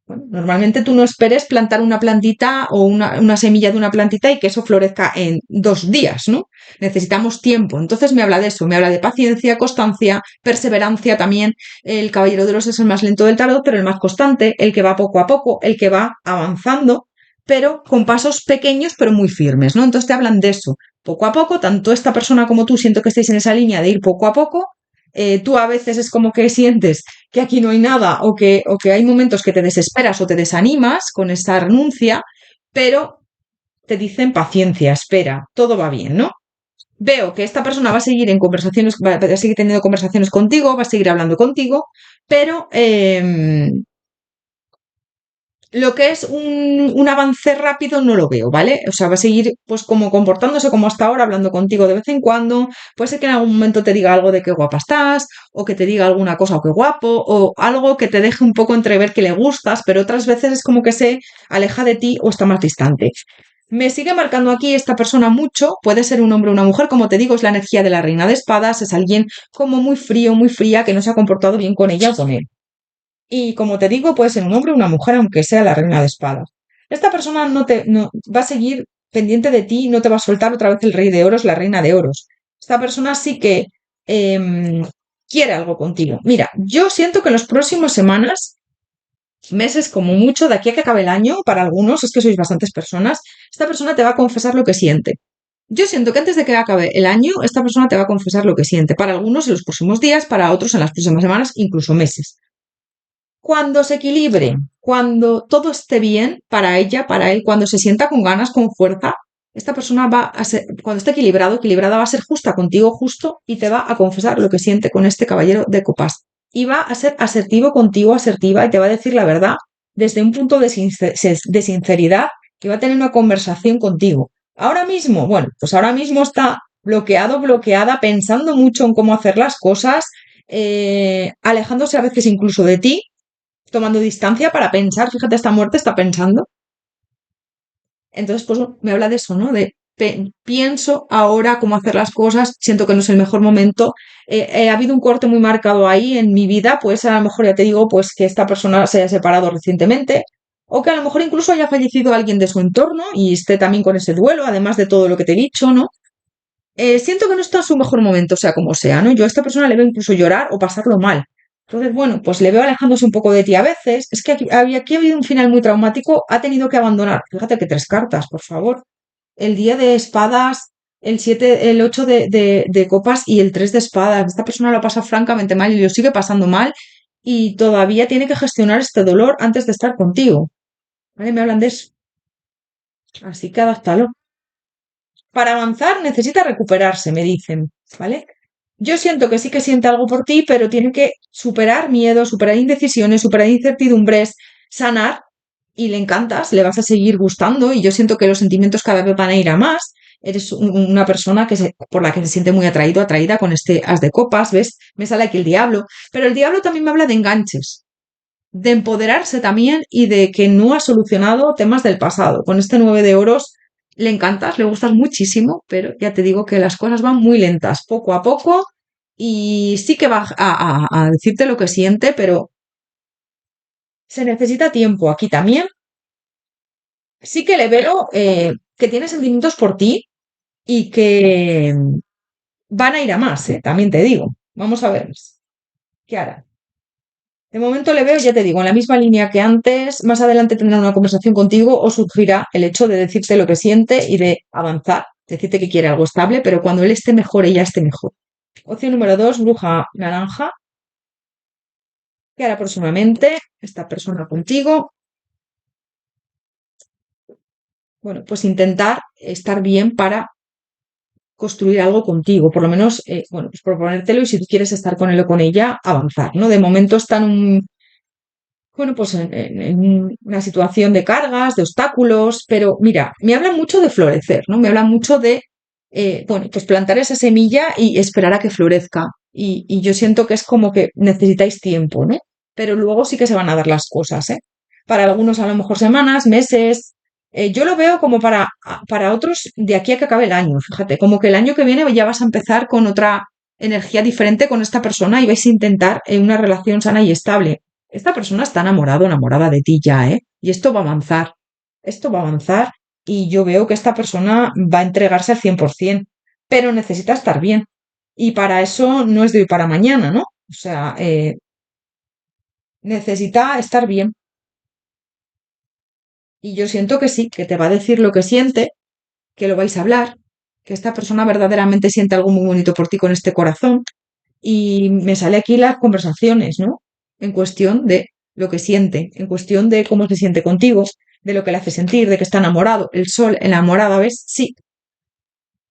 bueno, normalmente tú no esperes plantar una plantita o una semilla de una plantita y que eso florezca en 2 días, ¿no? Necesitamos tiempo. Entonces me habla de eso, me habla de paciencia, constancia, perseverancia también. El caballero de los es el más lento del tarot, pero el más constante, el que va poco a poco, el que va avanzando, pero con pasos pequeños pero muy firmes, ¿no? Entonces te hablan de eso. Poco a poco, tanto esta persona como tú siento que estáis en esa línea de ir poco a poco. Tú a veces es como que sientes que aquí no hay nada o que hay momentos que te desesperas o te desanimas con esta renuncia, pero te dicen paciencia, espera, todo va bien, ¿no? Veo que esta persona va a seguir en conversaciones, va a seguir teniendo conversaciones contigo, va a seguir hablando contigo, pero Lo que es un avance rápido no lo veo, ¿vale? O sea, va a seguir pues como comportándose como hasta ahora, hablando contigo de vez en cuando. Puede ser que en algún momento te diga algo de qué guapa estás, o que te diga alguna cosa o qué guapo, o algo que te deje un poco entrever que le gustas, pero otras veces es como que se aleja de ti o está más distante. Me sigue marcando aquí esta persona mucho, puede ser un hombre o una mujer, como te digo, es la energía de la reina de espadas, es alguien como muy frío, muy fría, que no se ha comportado bien con ella o con él. Y como te digo, puede ser un hombre o una mujer, aunque sea la reina de espadas. Esta persona no va a seguir pendiente de ti, no te va a soltar otra vez el rey de oros, la reina de oros. Esta persona sí que em, quiere algo contigo. Mira, yo siento que en las próximas semanas, meses como mucho, de aquí a que acabe el año, para algunos, es que sois bastantes personas, esta persona te va a confesar lo que siente. Yo siento que antes de que acabe el año, esta persona te va a confesar lo que siente. Para algunos en los próximos días, para otros en las próximas semanas, incluso meses. Cuando se equilibre, cuando todo esté bien para ella, para él, cuando se sienta con ganas, con fuerza, esta persona va a ser, cuando esté equilibrado, equilibrada, va a ser justa contigo, justo, y te va a confesar lo que siente con este caballero de copas. Y va a ser asertivo contigo, asertiva, y te va a decir la verdad desde un punto de sinceridad, que va a tener una conversación contigo. Ahora mismo, bueno, pues ahora mismo está bloqueado, bloqueada, pensando mucho en cómo hacer las cosas, alejándose a veces incluso de ti, tomando distancia para pensar, fíjate, esta muerte está pensando. Entonces, pues me habla de eso, ¿no? De pienso ahora cómo hacer las cosas, siento que no es el mejor momento. Ha habido un corte muy marcado ahí en mi vida, pues a lo mejor ya te digo, pues que esta persona se haya separado recientemente, o que a lo mejor incluso haya fallecido alguien de su entorno y esté también con ese duelo, además de todo lo que te he dicho, ¿no? Siento que no está en su mejor momento, sea como sea, ¿no? Yo a esta persona le veo incluso llorar o pasarlo mal. Entonces, bueno, pues le veo alejándose un poco de ti a veces. Es que aquí ha habido un final muy traumático, ha tenido que abandonar. Fíjate que tres cartas, por favor. El día de espadas, el 7, el 8 de copas y el 3 de espadas. Esta persona lo pasa francamente mal y lo sigue pasando mal y todavía tiene que gestionar este dolor antes de estar contigo. ¿Vale? Me hablan de eso. Así que adáptalo. Para avanzar necesita recuperarse, me dicen, ¿vale? Yo siento que sí que siente algo por ti, pero tiene que superar miedos, superar indecisiones, superar incertidumbres, sanar y le encantas, le vas a seguir gustando y yo siento que los sentimientos cada vez van a ir a más. Eres una persona por la que se siente muy atraído, atraída con este as de copas, ¿ves? Me sale aquí el diablo, pero el diablo también me habla de enganches, de empoderarse también y de que no ha solucionado temas del pasado. Con este 9 de oros le encantas, le gustas muchísimo, pero ya te digo que las cosas van muy lentas, poco a poco, y sí que va a decirte lo que siente, pero se necesita tiempo aquí también. Sí que le veo que tiene sentimientos por ti y que van a ir a más, también te digo. Vamos a ver qué hará. De momento le veo, ya te digo, en la misma línea que antes. Más adelante tendrá una conversación contigo o surgirá el hecho de decirte lo que siente y de avanzar, decirte que quiere algo estable, pero cuando él esté mejor, ella esté mejor. Opción número 2, bruja naranja. ¿Qué hará próximamente esta persona contigo? Bueno, pues intentar estar bien para construir algo contigo, por lo menos, bueno, pues proponértelo y si tú quieres estar con él o con ella, avanzar, ¿no? De momento está en bueno, pues en una situación de cargas, de obstáculos, pero mira, me hablan mucho de florecer, ¿no? Me hablan mucho de, bueno, pues plantar esa semilla y esperar a que florezca. Y yo siento que es como que necesitáis tiempo, ¿no? Pero luego sí que se van a dar las cosas, ¿eh? Para algunos a lo mejor semanas, meses. Yo lo veo como para otros de aquí a que acabe el año, fíjate, como que el año que viene ya vas a empezar con otra energía diferente con esta persona y vais a intentar una relación sana y estable. Esta persona está enamorado, enamorada de ti ya, ¿eh? Y esto va a avanzar. Esto va a avanzar y yo veo que esta persona va a entregarse al 100%, pero necesita estar bien. Y para eso no es de hoy para mañana, ¿no? O sea, necesita estar bien. Y yo siento que sí, que te va a decir lo que siente, que lo vais a hablar, que esta persona verdaderamente siente algo muy bonito por ti con este corazón. Y me sale aquí las conversaciones, ¿no? En cuestión de lo que siente, en cuestión de cómo se siente contigo, de lo que le hace sentir, de que está enamorado. El sol enamorada, ¿ves? Sí.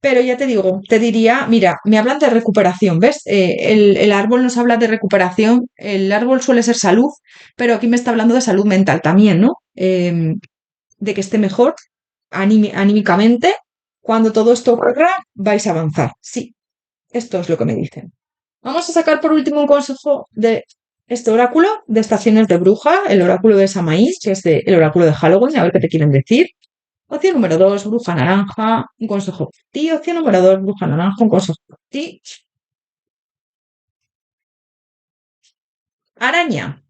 Pero ya te digo, te diría, mira, me hablan de recuperación, ¿ves? El árbol nos habla de recuperación, el árbol suele ser salud, pero aquí me está hablando de salud mental también, ¿no? de que esté mejor anímicamente. Cuando todo esto ocurra, vais a avanzar. Sí, esto es lo que me dicen. Vamos a sacar por último un consejo de este oráculo de estaciones de bruja, el oráculo de Samaín, que es el oráculo de Halloween, a ver qué te quieren decir. Opción número 2, bruja naranja, un consejo por ti. Opción número 2, bruja naranja, un consejo por ti. Araña.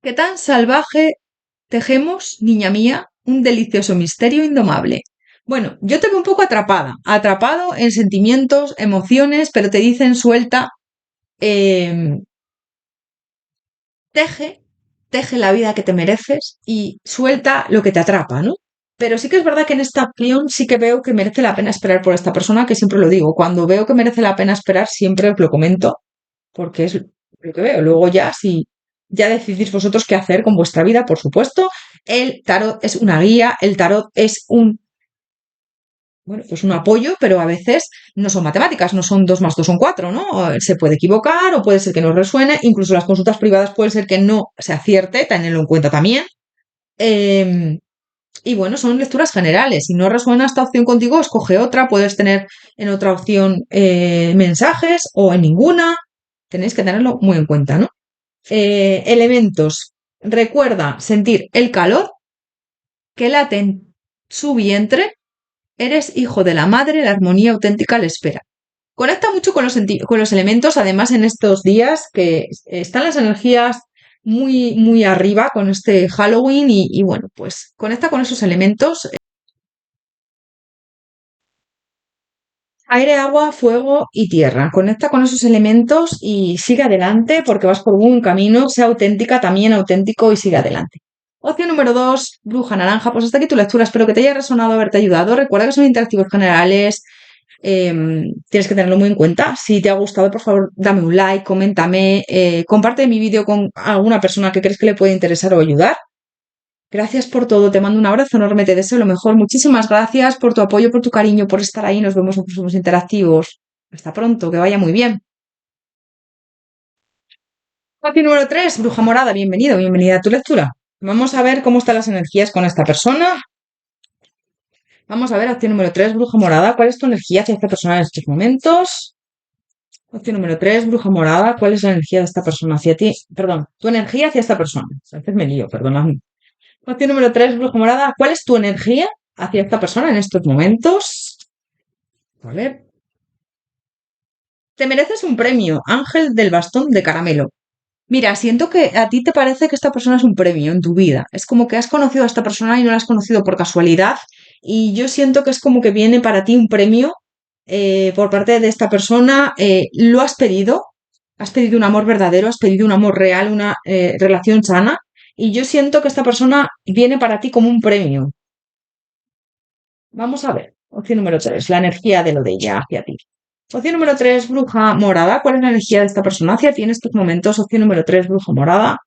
¿Qué tan salvaje tejemos, niña mía, un delicioso misterio indomable? Bueno, yo te veo un poco atrapado en sentimientos, emociones, pero te dicen suelta, em, teje, teje la vida que te mereces y suelta lo que te atrapa, ¿no? Pero sí que es verdad que en esta opción sí que veo que merece la pena esperar por esta persona, que siempre lo digo. Cuando veo que merece la pena esperar, siempre os lo comento, porque es lo que veo. Luego ya, si ya decidís vosotros qué hacer con vuestra vida, por supuesto. El tarot es una guía, el tarot es bueno, pues un apoyo, pero a veces no son matemáticas, no son 2 más 2 son 4, ¿no? Se puede equivocar o puede ser que no resuene, incluso las consultas privadas puede ser que no se acierte, tenedlo en cuenta también. Eh, y bueno, son lecturas generales. Si no resuena esta opción contigo, escoge otra. Puedes tener en otra opción mensajes o en ninguna. Tenéis que tenerlo muy en cuenta, ¿no? Elementos. Recuerda sentir el calor que late en su vientre. Eres hijo de la madre, la armonía auténtica le espera. Conecta mucho con los elementos, además en estos días que están las energías muy, muy arriba con este Halloween y bueno, pues conecta con esos elementos. Aire, agua, fuego y tierra. Conecta con esos elementos y sigue adelante porque vas por un buen camino. Sea auténtica, también auténtico y sigue adelante. Opción número 2, bruja naranja. Pues hasta aquí tu lectura. Espero que te haya resonado, haberte ayudado. Recuerda que son interactivos generales. Tienes que tenerlo muy en cuenta. Si te ha gustado, por favor, dame un like, coméntame, comparte mi vídeo con alguna persona que crees que le puede interesar o ayudar. Gracias por todo, te mando un abrazo enorme, te deseo lo mejor. Muchísimas gracias por tu apoyo, por tu cariño, por estar ahí. Nos vemos en próximos interactivos. Hasta pronto, que vaya muy bien. Opción número 3, bruja morada, bienvenido, bienvenida a tu lectura. Vamos a ver cómo están las energías con esta persona. Vamos a ver, opción número 3, bruja morada, ¿cuál es tu energía hacia esta persona en estos momentos? Opción número 3, bruja morada, ¿cuál es la energía de esta persona hacia ti? Perdón, tu energía hacia esta persona. A veces me lío, perdonadme. Opción número 3, bruja morada, ¿cuál es tu energía hacia esta persona en estos momentos? Vale. Te mereces un premio, Ángel del Bastón de Caramelo. Mira, siento que a ti te parece que esta persona es un premio en tu vida. Es como que has conocido a esta persona y no la has conocido por casualidad. Y yo siento que es como que viene para ti un premio por parte de esta persona. Lo has pedido un amor verdadero, has pedido un amor real, una relación sana. Y yo siento que esta persona viene para ti como un premio. Vamos a ver. Opción número 3, la energía de lo de ella hacia ti. Opción número 3, bruja morada. ¿Cuál es la energía de esta persona hacia ti en estos momentos? Opción número 3, bruja morada.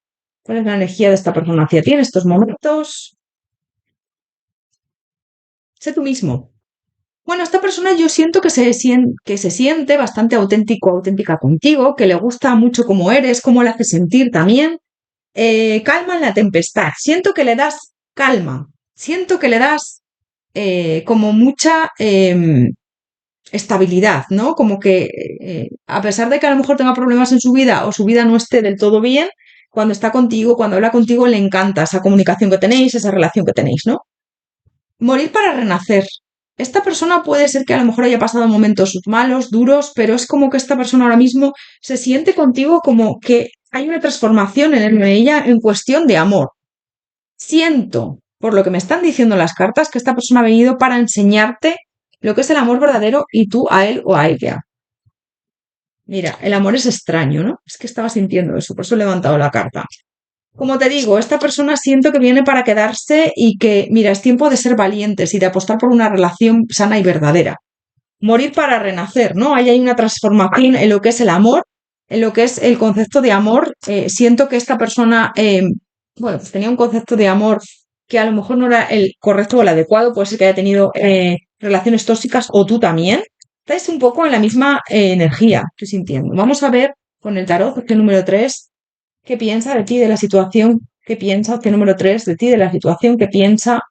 ¿Cuál es la energía de esta persona hacia ti en estos momentos? Sé tú mismo. Bueno, esta persona yo siento que se siente bastante auténtico, auténtica contigo, que le gusta mucho cómo eres, cómo le hace sentir también. Calma en la tempestad. Siento que le das calma. Siento que le das como mucha estabilidad, ¿no? Como que a pesar de que a lo mejor tenga problemas en su vida o su vida no esté del todo bien, cuando está contigo, cuando habla contigo, le encanta esa comunicación que tenéis, esa relación que tenéis, ¿no? Morir para renacer. Esta persona puede ser que a lo mejor haya pasado momentos malos, duros, pero es como que esta persona ahora mismo se siente contigo como que hay una transformación en él o en ella en cuestión de amor. Siento, por lo que me están diciendo las cartas, que esta persona ha venido para enseñarte lo que es el amor verdadero y tú a él o a ella. Mira, el amor es extraño, ¿no? Es que estaba sintiendo eso, por eso he levantado la carta. Como te digo, esta persona siento que viene para quedarse y que, mira, es tiempo de ser valientes y de apostar por una relación sana y verdadera. Morir para renacer, ¿no? Ahí hay una transformación en lo que es el amor, en lo que es el concepto de amor. Siento que esta persona, bueno, pues tenía un concepto de amor que a lo mejor no era el correcto o el adecuado, puede ser que haya tenido relaciones tóxicas o tú también. Estáis un poco en la misma energía, estoy sintiendo. Vamos a ver con el tarot, opción número 3, qué piensa de ti, de la situación ¿Qué piensa? Opción número 3 de ti, de la situación, ¿qué piensa?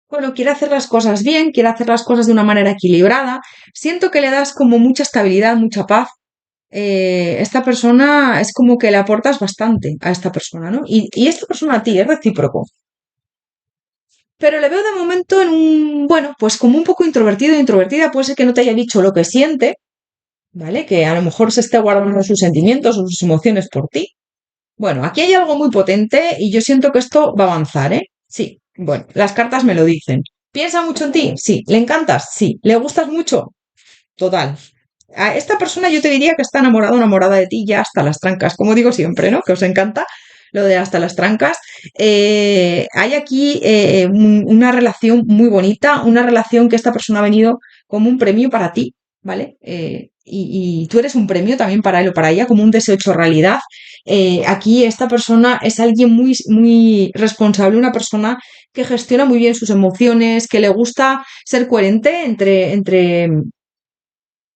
Bueno, quiere hacer las cosas bien, quiere hacer las cosas de una manera equilibrada. Siento que le das como mucha estabilidad, mucha paz. Esta persona es como que le aportas bastante a esta persona, ¿no? Y esta persona a ti es recíproco. Pero le veo de momento en un, bueno, pues como un poco introvertido, introvertida. Puede ser que no te haya dicho lo que siente, ¿vale? Que a lo mejor se esté guardando sus sentimientos o sus emociones por ti. Bueno, aquí hay algo muy potente y yo siento que esto va a avanzar, ¿eh? Sí, bueno, las cartas me lo dicen. ¿Piensa mucho en ti? Sí. ¿Le encantas? Sí. ¿Le gustas mucho? Total. A esta persona yo te diría que está enamorado o enamorada de ti ya hasta las trancas, como digo siempre, ¿no? Que os encanta lo de hasta las trancas. Hay aquí una relación muy bonita, una relación que esta persona ha venido como un premio para ti, ¿vale? Y tú eres un premio también para él o para ella, como un deseo hecho realidad. Aquí esta persona es alguien muy, muy responsable, una persona que gestiona muy bien sus emociones, que le gusta ser coherente entre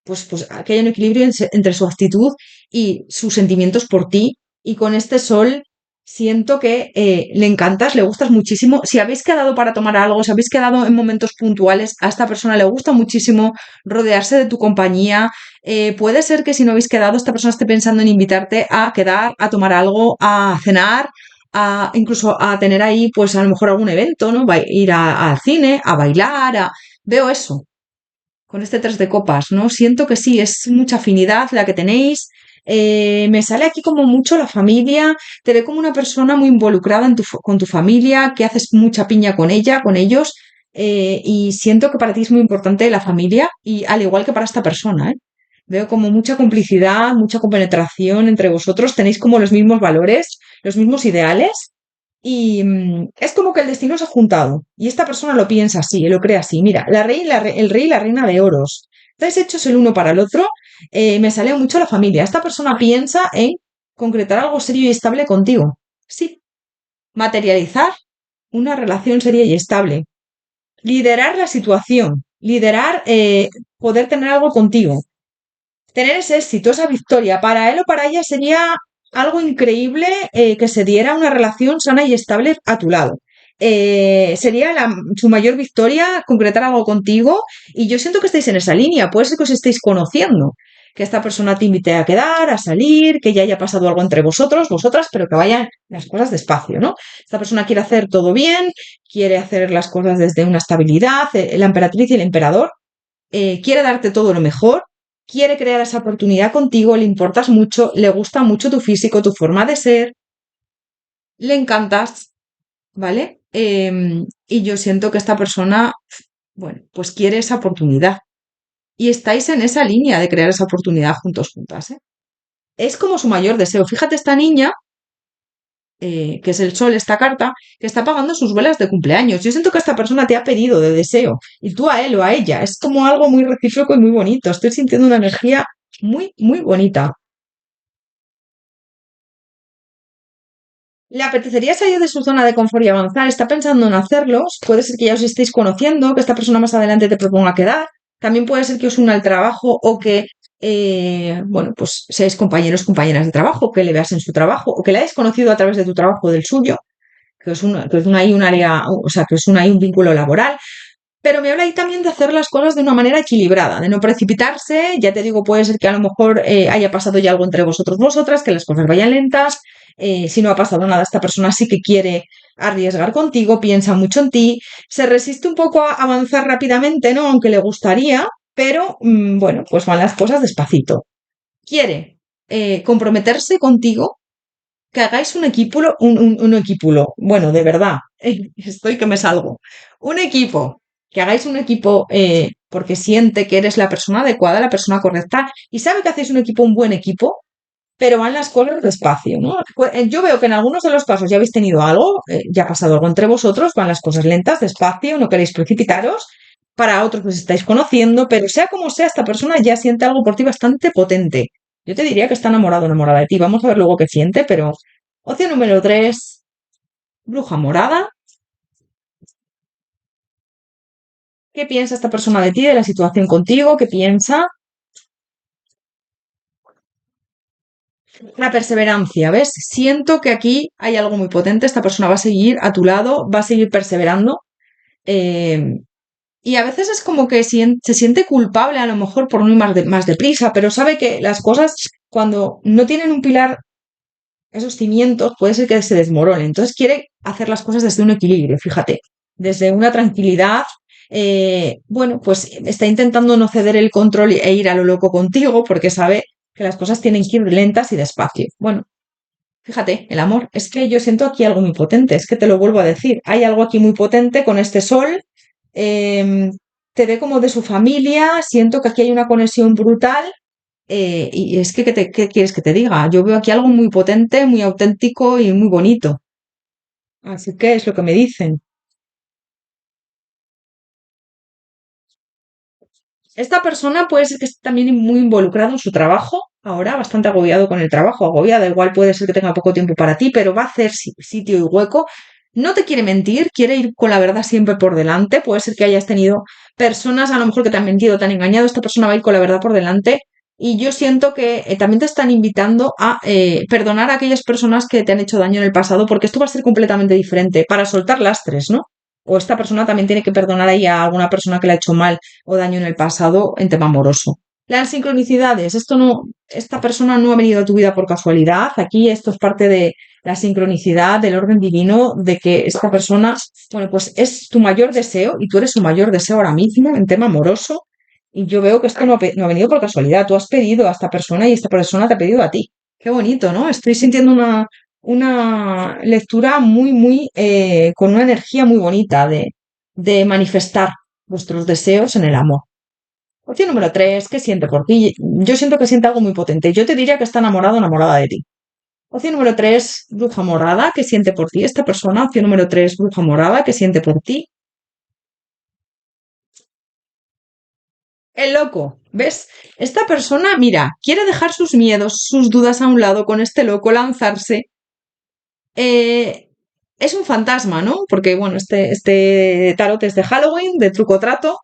pues que haya un equilibrio entre su actitud y sus sentimientos por ti. Y con este sol siento que le encantas, le gustas muchísimo. Si habéis quedado para tomar algo, si habéis quedado en momentos puntuales, a esta persona le gusta muchísimo rodearse de tu compañía. Puede ser que si no habéis quedado, esta persona esté pensando en invitarte a quedar, a tomar algo, a cenar. Incluso a tener ahí, pues a lo mejor algún evento, ¿no? Ir al cine, a bailar, veo eso con este tres de copas, ¿no? Siento que sí, es mucha afinidad la que tenéis. Me sale aquí como mucho la familia, te ve como una persona muy involucrada con tu familia, que haces mucha piña con ella, con ellos, y siento que para ti es muy importante la familia, y al igual que para esta persona, ¿eh? Veo como mucha complicidad, mucha compenetración entre vosotros, tenéis como los mismos valores, los mismos ideales, y es como que el destino se ha juntado. Y esta persona lo piensa así, lo cree así. Mira, el rey y la reina de oros. Estáis hechos el uno para el otro. Me sale mucho la familia. Esta persona piensa en concretar algo serio y estable contigo. Sí. Materializar una relación seria y estable. Liderar la situación. Liderar, poder tener algo contigo. Tener ese éxito, esa victoria, para él o para ella sería algo increíble que se diera una relación sana y estable a tu lado. Sería su mayor victoria concretar algo contigo y yo siento que estáis en esa línea, puede ser que os estéis conociendo, que esta persona te invite a quedar, a salir, que ya haya pasado algo entre vosotros, vosotras, pero que vayan las cosas despacio, ¿no? Esta persona quiere hacer todo bien, quiere hacer las cosas desde una estabilidad, la emperatriz y el emperador quiere darte todo lo mejor, quiere crear esa oportunidad contigo, le importas mucho, le gusta mucho tu físico, tu forma de ser, le encantas, ¿vale? Y yo siento que esta persona, bueno, pues quiere esa oportunidad. Y estáis en esa línea de crear esa oportunidad juntos, juntas, ¿eh? Es como su mayor deseo. Fíjate, esta niña que es el sol, esta carta, que está pagando sus velas de cumpleaños. Yo siento que esta persona te ha pedido de deseo, y tú a él o a ella. Es como algo muy recíproco y muy bonito. Estoy sintiendo una energía muy, muy bonita. Le apetecería salir de su zona de confort y avanzar, está pensando en hacerlos. Puede ser que ya os estéis conociendo, que esta persona más adelante te proponga quedar. También puede ser que os una al trabajo o que, bueno, pues seáis compañeros, compañeras de trabajo, que le veas en su trabajo o que le hayáis conocido a través de tu trabajo o del suyo, hay un área, o sea, hay un vínculo laboral, pero me habla ahí también de hacer las cosas de una manera equilibrada, de no precipitarse. Ya te digo, puede ser que a lo mejor haya pasado ya algo entre vosotros, vosotras, que las cosas vayan lentas. Si no ha pasado nada, esta persona sí que quiere arriesgar contigo, piensa mucho en ti, se resiste un poco a avanzar rápidamente, ¿no? Aunque le gustaría, pero bueno, pues van las cosas despacito. Quiere comprometerse contigo, que hagáis un equipo, bueno, de verdad, estoy que me salgo. Un equipo, que hagáis un equipo porque siente que eres la persona adecuada, la persona correcta, y sabe que hacéis un equipo, un buen equipo, pero van las cosas despacio, ¿no? Yo veo que en algunos de los casos ya habéis tenido algo, ya ha pasado algo entre vosotros, van las cosas lentas, despacio, no queréis precipitaros. Para otros os estáis conociendo, pero sea como sea, esta persona ya siente algo por ti bastante potente. Yo te diría que está enamorado o enamorada de ti. Vamos a ver luego qué siente, pero opción número 3, bruja morada. ¿Qué piensa esta persona de ti, de la situación contigo? ¿Qué piensa? La perseverancia, ¿ves? Siento que aquí hay algo muy potente, esta persona va a seguir a tu lado, va a seguir perseverando. eh, y a veces es como que se siente culpable a lo mejor por no ir más deprisa, pero sabe que las cosas cuando no tienen un pilar, esos cimientos, puede ser que se desmoronen. Entonces quiere hacer las cosas desde un equilibrio, fíjate, desde una tranquilidad. Bueno, pues está intentando no ceder el control e ir a lo loco contigo porque sabe que las cosas tienen que ir lentas y despacio. Bueno, fíjate, el amor, es que yo siento aquí algo muy potente, es que te lo vuelvo a decir, hay algo aquí muy potente con este sol, eh, te ve como de su familia, siento que aquí hay una conexión brutal, y es que, ¿qué quieres que te diga? Yo veo aquí algo muy potente, muy auténtico y muy bonito. Así que es lo que me dicen. Esta persona puede ser que esté también muy involucrado en su trabajo, ahora bastante agobiado con el trabajo, agobiado, igual puede ser que tenga poco tiempo para ti, pero va a hacer sitio y hueco. No te quiere mentir, quiere ir con la verdad siempre por delante. Puede ser que hayas tenido personas a lo mejor que te han mentido, te han engañado. Esta persona va a ir con la verdad por delante. Y yo siento que también te están invitando a perdonar a aquellas personas que te han hecho daño en el pasado, porque esto va a ser completamente diferente para soltar lastres, ¿no? O esta persona también tiene que perdonar ahí a alguna persona que le ha hecho mal o daño en el pasado en tema amoroso. Las sincronicidades, esto no, esta persona no ha venido a tu vida por casualidad. Aquí esto es parte de la sincronicidad, del orden divino, de que esta persona, bueno, pues es tu mayor deseo y tú eres su mayor deseo ahora mismo en tema amoroso. Y yo veo que esto no ha venido por casualidad. Tú has pedido a esta persona y esta persona te ha pedido a ti. Qué bonito, ¿no? Estoy sintiendo una lectura con una energía muy bonita de manifestar vuestros deseos en el amor. Opción número 3, ¿qué siente por ti? Yo siento que siente algo muy potente. Yo te diría que está enamorado o enamorada de ti. Opción número 3, bruja morada, ¿qué siente por ti esta persona? Opción número 3, bruja morada, ¿qué siente por ti? El loco, ¿ves? Esta persona, mira, quiere dejar sus miedos, sus dudas a un lado con este loco, lanzarse. Eh, es un fantasma, ¿no? Porque, bueno, este tarot es de Halloween, de truco trato,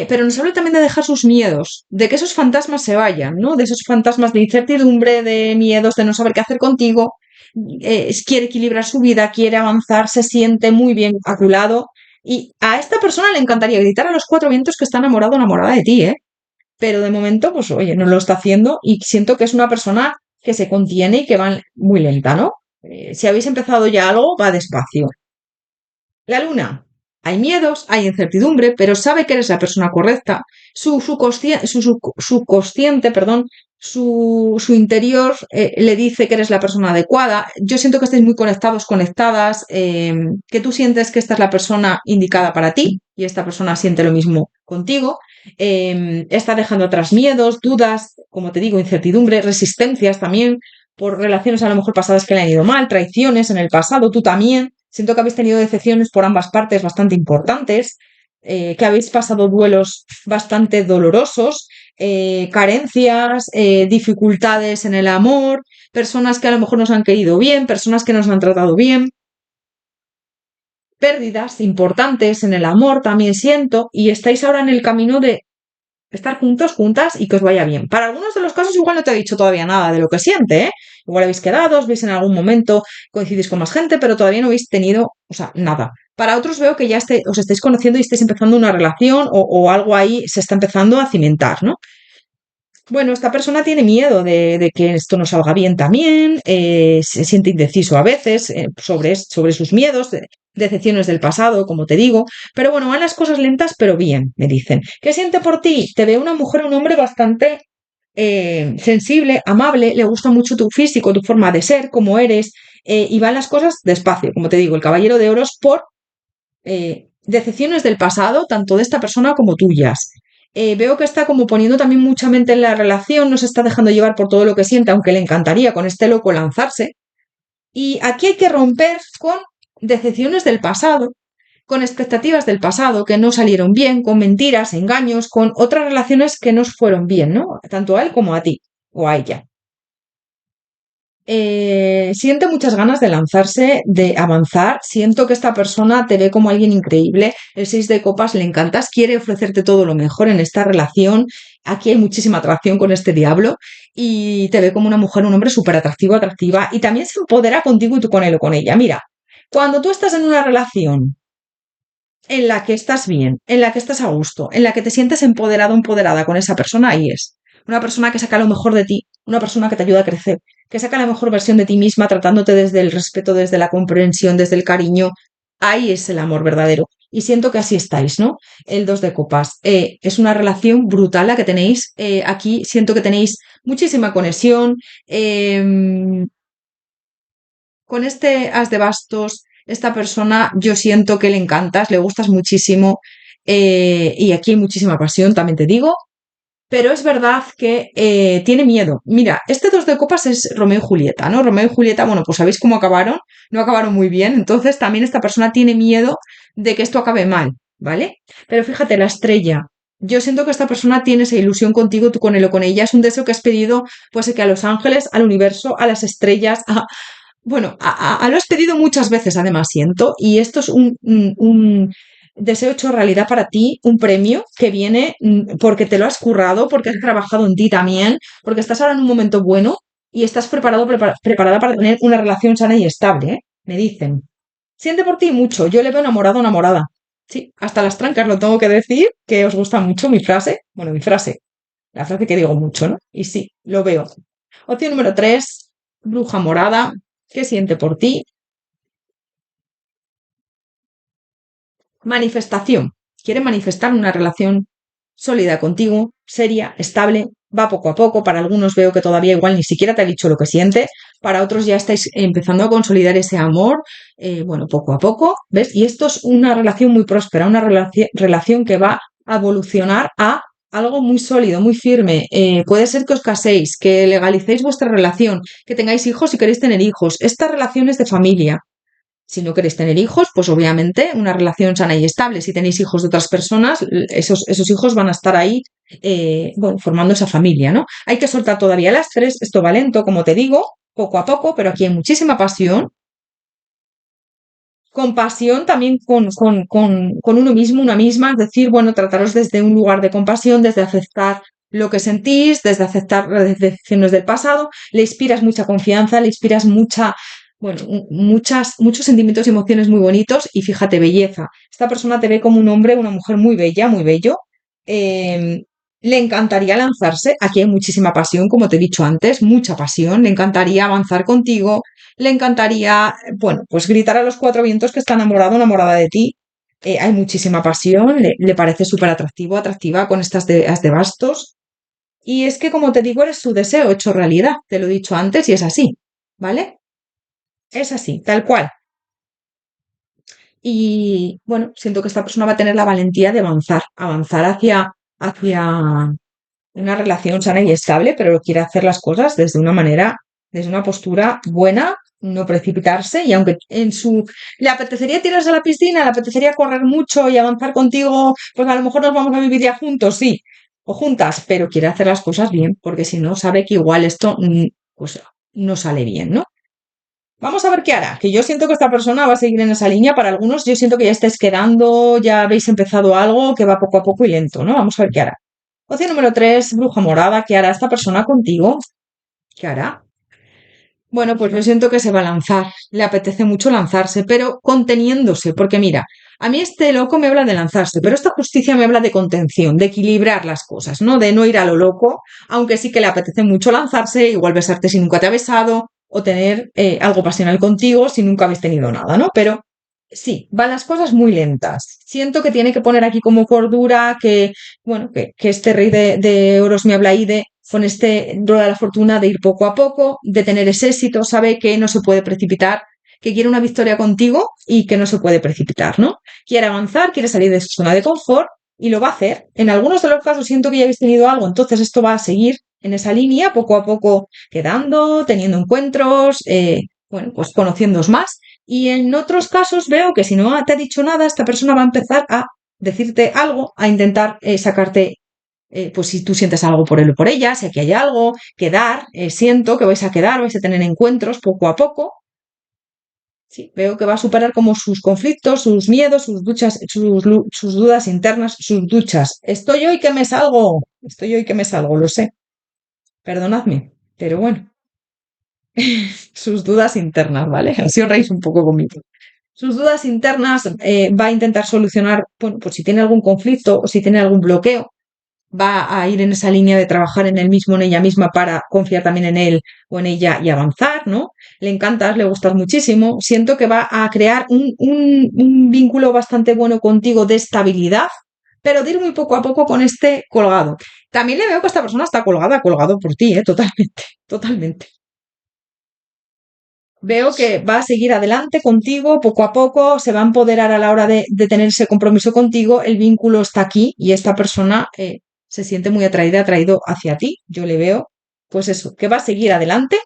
pero nos habla también de dejar sus miedos, de que esos fantasmas se vayan, ¿no? De esos fantasmas de incertidumbre, de miedos, de no saber qué hacer contigo. Quiere equilibrar su vida, quiere avanzar, se siente muy bien a tu lado. Y a esta persona le encantaría gritar a los cuatro vientos que está enamorado o enamorada de ti, ¿eh? Pero de momento, pues oye, no lo está haciendo y siento que es una persona que se contiene y que va muy lenta, ¿no? Si habéis empezado ya algo, va despacio. La luna. Hay miedos, hay incertidumbre, pero sabe que eres la persona correcta. Su perdón, su interior le dice que eres la persona adecuada. Yo siento que estáis muy conectados, conectadas, que tú sientes que esta es la persona indicada para ti y esta persona siente lo mismo contigo. Está dejando atrás miedos, dudas, como te digo, incertidumbre, resistencias también por relaciones a lo mejor pasadas que le han ido mal, traiciones en el pasado, tú también. Siento que habéis tenido decepciones por ambas partes bastante importantes, que habéis pasado duelos bastante dolorosos, carencias, dificultades en el amor, personas que a lo mejor nos han querido bien, personas que nos han tratado bien, pérdidas importantes en el amor también siento, y estáis ahora en el camino de estar juntos, juntas y que os vaya bien. Para algunos de los casos igual no te he dicho todavía nada de lo que siente, ¿eh? Igual habéis quedado, os veis en algún momento, coincidís con más gente, pero todavía no habéis tenido, o sea, nada. Para otros veo que ya os estáis conociendo y estáis empezando una relación o algo ahí se está empezando a cimentar, ¿no? Bueno, esta persona tiene miedo de que esto no salga bien también, se siente indeciso a veces sobre sus miedos, decepciones del pasado, como te digo, pero bueno, van las cosas lentas, pero bien, me dicen. ¿Qué siente por ti? Te ve una mujer o un hombre bastante sensible, amable, le gusta mucho tu físico, tu forma de ser, cómo eres, y van las cosas despacio, como te digo, el caballero de oros por decepciones del pasado, tanto de esta persona como tuyas. Veo que está como poniendo también mucha mente en la relación, no se está dejando llevar por todo lo que siente, aunque le encantaría con este loco lanzarse. Y aquí hay que romper con decepciones del pasado, con expectativas del pasado que no salieron bien, con mentiras, engaños, con otras relaciones que no fueron bien, ¿no? Tanto a él como a ti o a ella. Siente muchas ganas de lanzarse, de avanzar. Siento que esta persona te ve como alguien increíble. El 6 de copas le encantas, quiere ofrecerte todo lo mejor en esta relación. aquí hay muchísima atracción con este diablo y te ve como una mujer, un hombre súper atractivo, atractiva y también se empodera contigo y tú con él o con ella. Mira, cuando tú estás en una relación en la que estás bien, en la que estás a gusto, en la que te sientes empoderado, empoderada con esa persona, ahí es. Una persona que saca lo mejor de ti, una persona que te ayuda a crecer, que saca la mejor versión de ti misma, tratándote desde el respeto, desde la comprensión, desde el cariño. Ahí es el amor verdadero. Y siento que así estáis, ¿no? El 2 de copas. Es una relación brutal la que tenéis. Aquí siento que tenéis muchísima conexión. Con este as de bastos, esta persona yo siento que le encantas, le gustas muchísimo y aquí hay muchísima pasión, también te digo, pero es verdad que tiene miedo. Mira, este 2 de copas es Romeo y Julieta, ¿no? Romeo y Julieta, bueno, pues sabéis cómo acabaron, no acabaron muy bien, entonces también esta persona tiene miedo de que esto acabe mal, ¿vale? Pero fíjate, la estrella. Yo siento que esta persona tiene esa ilusión contigo, tú con él o con ella. Es un deseo que has pedido, pues que a los ángeles, al universo, a las estrellas, bueno, lo has pedido muchas veces, además, siento, y esto es un deseo hecho realidad para ti, un premio que viene porque te lo has currado, porque has trabajado en ti también, porque estás ahora en un momento bueno y estás preparada para tener una relación sana y estable, ¿eh? Me dicen. Siente por ti mucho, yo le veo enamorado o enamorada. Sí, hasta las trancas lo tengo que decir, que os gusta mucho mi frase. Bueno, mi frase, la frase que digo mucho, ¿no? Y sí, lo veo. Opción número 3, bruja morada. ¿Qué siente por ti? Manifestación. Quiere manifestar una relación sólida contigo, seria, estable, va poco a poco. Para algunos veo que todavía igual ni siquiera te ha dicho lo que siente. Para otros ya estáis empezando a consolidar ese amor, bueno, poco a poco, ¿ves? Y esto es una relación muy próspera, una relación que va a evolucionar a algo muy sólido, muy firme. Puede ser que os caséis, que legalicéis vuestra relación, que tengáis hijos si queréis tener hijos. Esta relación es de familia. Si no queréis tener hijos, pues obviamente una relación sana y estable. Si tenéis hijos de otras personas, esos hijos van a estar ahí, bueno, formando esa familia, ¿no? Hay que soltar todavía lastres, esto va lento, como te digo, poco a poco, pero aquí hay muchísima pasión, compasión también con uno mismo, una misma, es decir, bueno, trataros desde un lugar de compasión, desde aceptar lo que sentís, desde aceptar las decisiones del pasado, le inspiras mucha confianza, le inspiras mucha, bueno, muchos sentimientos y emociones muy bonitos y fíjate, belleza. Esta persona te ve como un hombre, una mujer muy bella, muy bello. eh, Le encantaría lanzarse, aquí hay muchísima pasión, como te he dicho antes, mucha pasión, le encantaría avanzar contigo, le encantaría, bueno, pues gritar a los 4 vientos que está enamorado, enamorada de ti. Hay muchísima pasión, le parece súper atractivo, atractiva con estas as de bastos. Y es que, como te digo, eres su deseo hecho realidad, te lo he dicho antes y es así, ¿vale? Es así, tal cual. Y bueno, siento que esta persona va a tener la valentía de avanzar hacia una relación sana y estable, pero quiere hacer las cosas desde una manera, desde una postura buena, no precipitarse, y aunque le apetecería tirarse a la piscina, le apetecería correr mucho y avanzar contigo, pues a lo mejor nos vamos a vivir ya juntos, sí, o juntas, pero quiere hacer las cosas bien, porque si no, sabe que igual esto, pues no sale bien, ¿no? Vamos a ver qué hará, que yo siento que esta persona va a seguir en esa línea. Para algunos, yo siento que ya estáis quedando, ya habéis empezado algo que va poco a poco y lento, ¿no? Vamos a ver qué hará. Opción número 3, bruja morada. ¿Qué hará esta persona contigo? ¿Qué hará? Bueno, pues yo siento que se va a lanzar. Le apetece mucho lanzarse, pero conteniéndose, porque mira, a mí este loco me habla de lanzarse, pero esta justicia me habla de contención, de equilibrar las cosas, ¿no? De no ir a lo loco, aunque sí que le apetece mucho lanzarse, igual besarte si nunca te ha besado, o tener algo pasional contigo si nunca habéis tenido nada, ¿no? Pero sí, van las cosas muy lentas. Siento que tiene que poner aquí como cordura, que, bueno, que este rey de oros me habla ahí de, con este rueda de la fortuna, de ir poco a poco, de tener ese éxito, sabe que no se puede precipitar, que quiere una victoria contigo y que no se puede precipitar, ¿no? Quiere avanzar, quiere salir de su zona de confort y lo va a hacer. En algunos de los casos siento que ya habéis tenido algo, entonces esto va a seguir en esa línea, poco a poco quedando, teniendo encuentros, bueno, pues conociéndoos más. Y en otros casos veo que si no te ha dicho nada, esta persona va a empezar a decirte algo, a intentar sacarte, pues si tú sientes algo por él o por ella, si aquí hay algo, quedar, siento que vais a quedar, vais a tener encuentros poco a poco. Sí, veo que va a superar como sus conflictos, sus miedos, sus duchas, sus dudas internas, sus duchas. Estoy hoy que me salgo. Estoy hoy que me salgo, lo sé. Perdonadme. Pero bueno, sus dudas internas, ¿vale? Así os reís un poco conmigo. Sus dudas internas va a intentar solucionar, bueno, pues si tiene algún conflicto o si tiene algún bloqueo, va a ir en esa línea de trabajar en él mismo, en ella misma, para confiar también en él o en ella y avanzar, ¿no? Le encantas, le gustas muchísimo. Siento que va a crear un vínculo bastante bueno contigo de estabilidad, pero de ir muy poco a poco con este colgado. También le veo que esta persona está colgada, colgado por ti, ¿eh? Totalmente, totalmente. Veo que va a seguir adelante contigo poco a poco, se va a empoderar a la hora de tener ese compromiso contigo, el vínculo está aquí y esta persona se siente muy atraída, atraído hacia ti. Yo le veo, pues eso, que va a seguir adelante.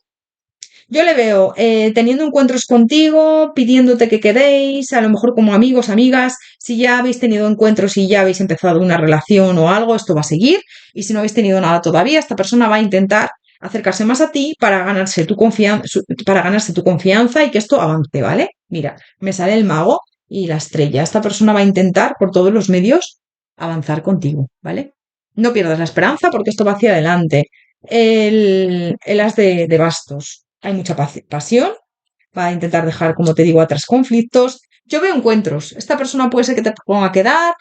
Yo le veo teniendo encuentros contigo, pidiéndote que quedéis, a lo mejor como amigos, amigas. Si ya habéis tenido encuentros y ya habéis empezado una relación o algo, esto va a seguir. Y si no habéis tenido nada todavía, esta persona va a intentar acercarse más a ti para ganarse tu confianza, para ganarse tu confianza y que esto avance, ¿vale? Mira, me sale el mago y la estrella. Esta persona va a intentar por todos los medios avanzar contigo, ¿vale? No pierdas la esperanza porque esto va hacia adelante. El as de bastos. Hay mucha pasión. Va a intentar dejar, como te digo, atrás conflictos. Yo veo encuentros. Esta persona puede ser que te proponga quedar,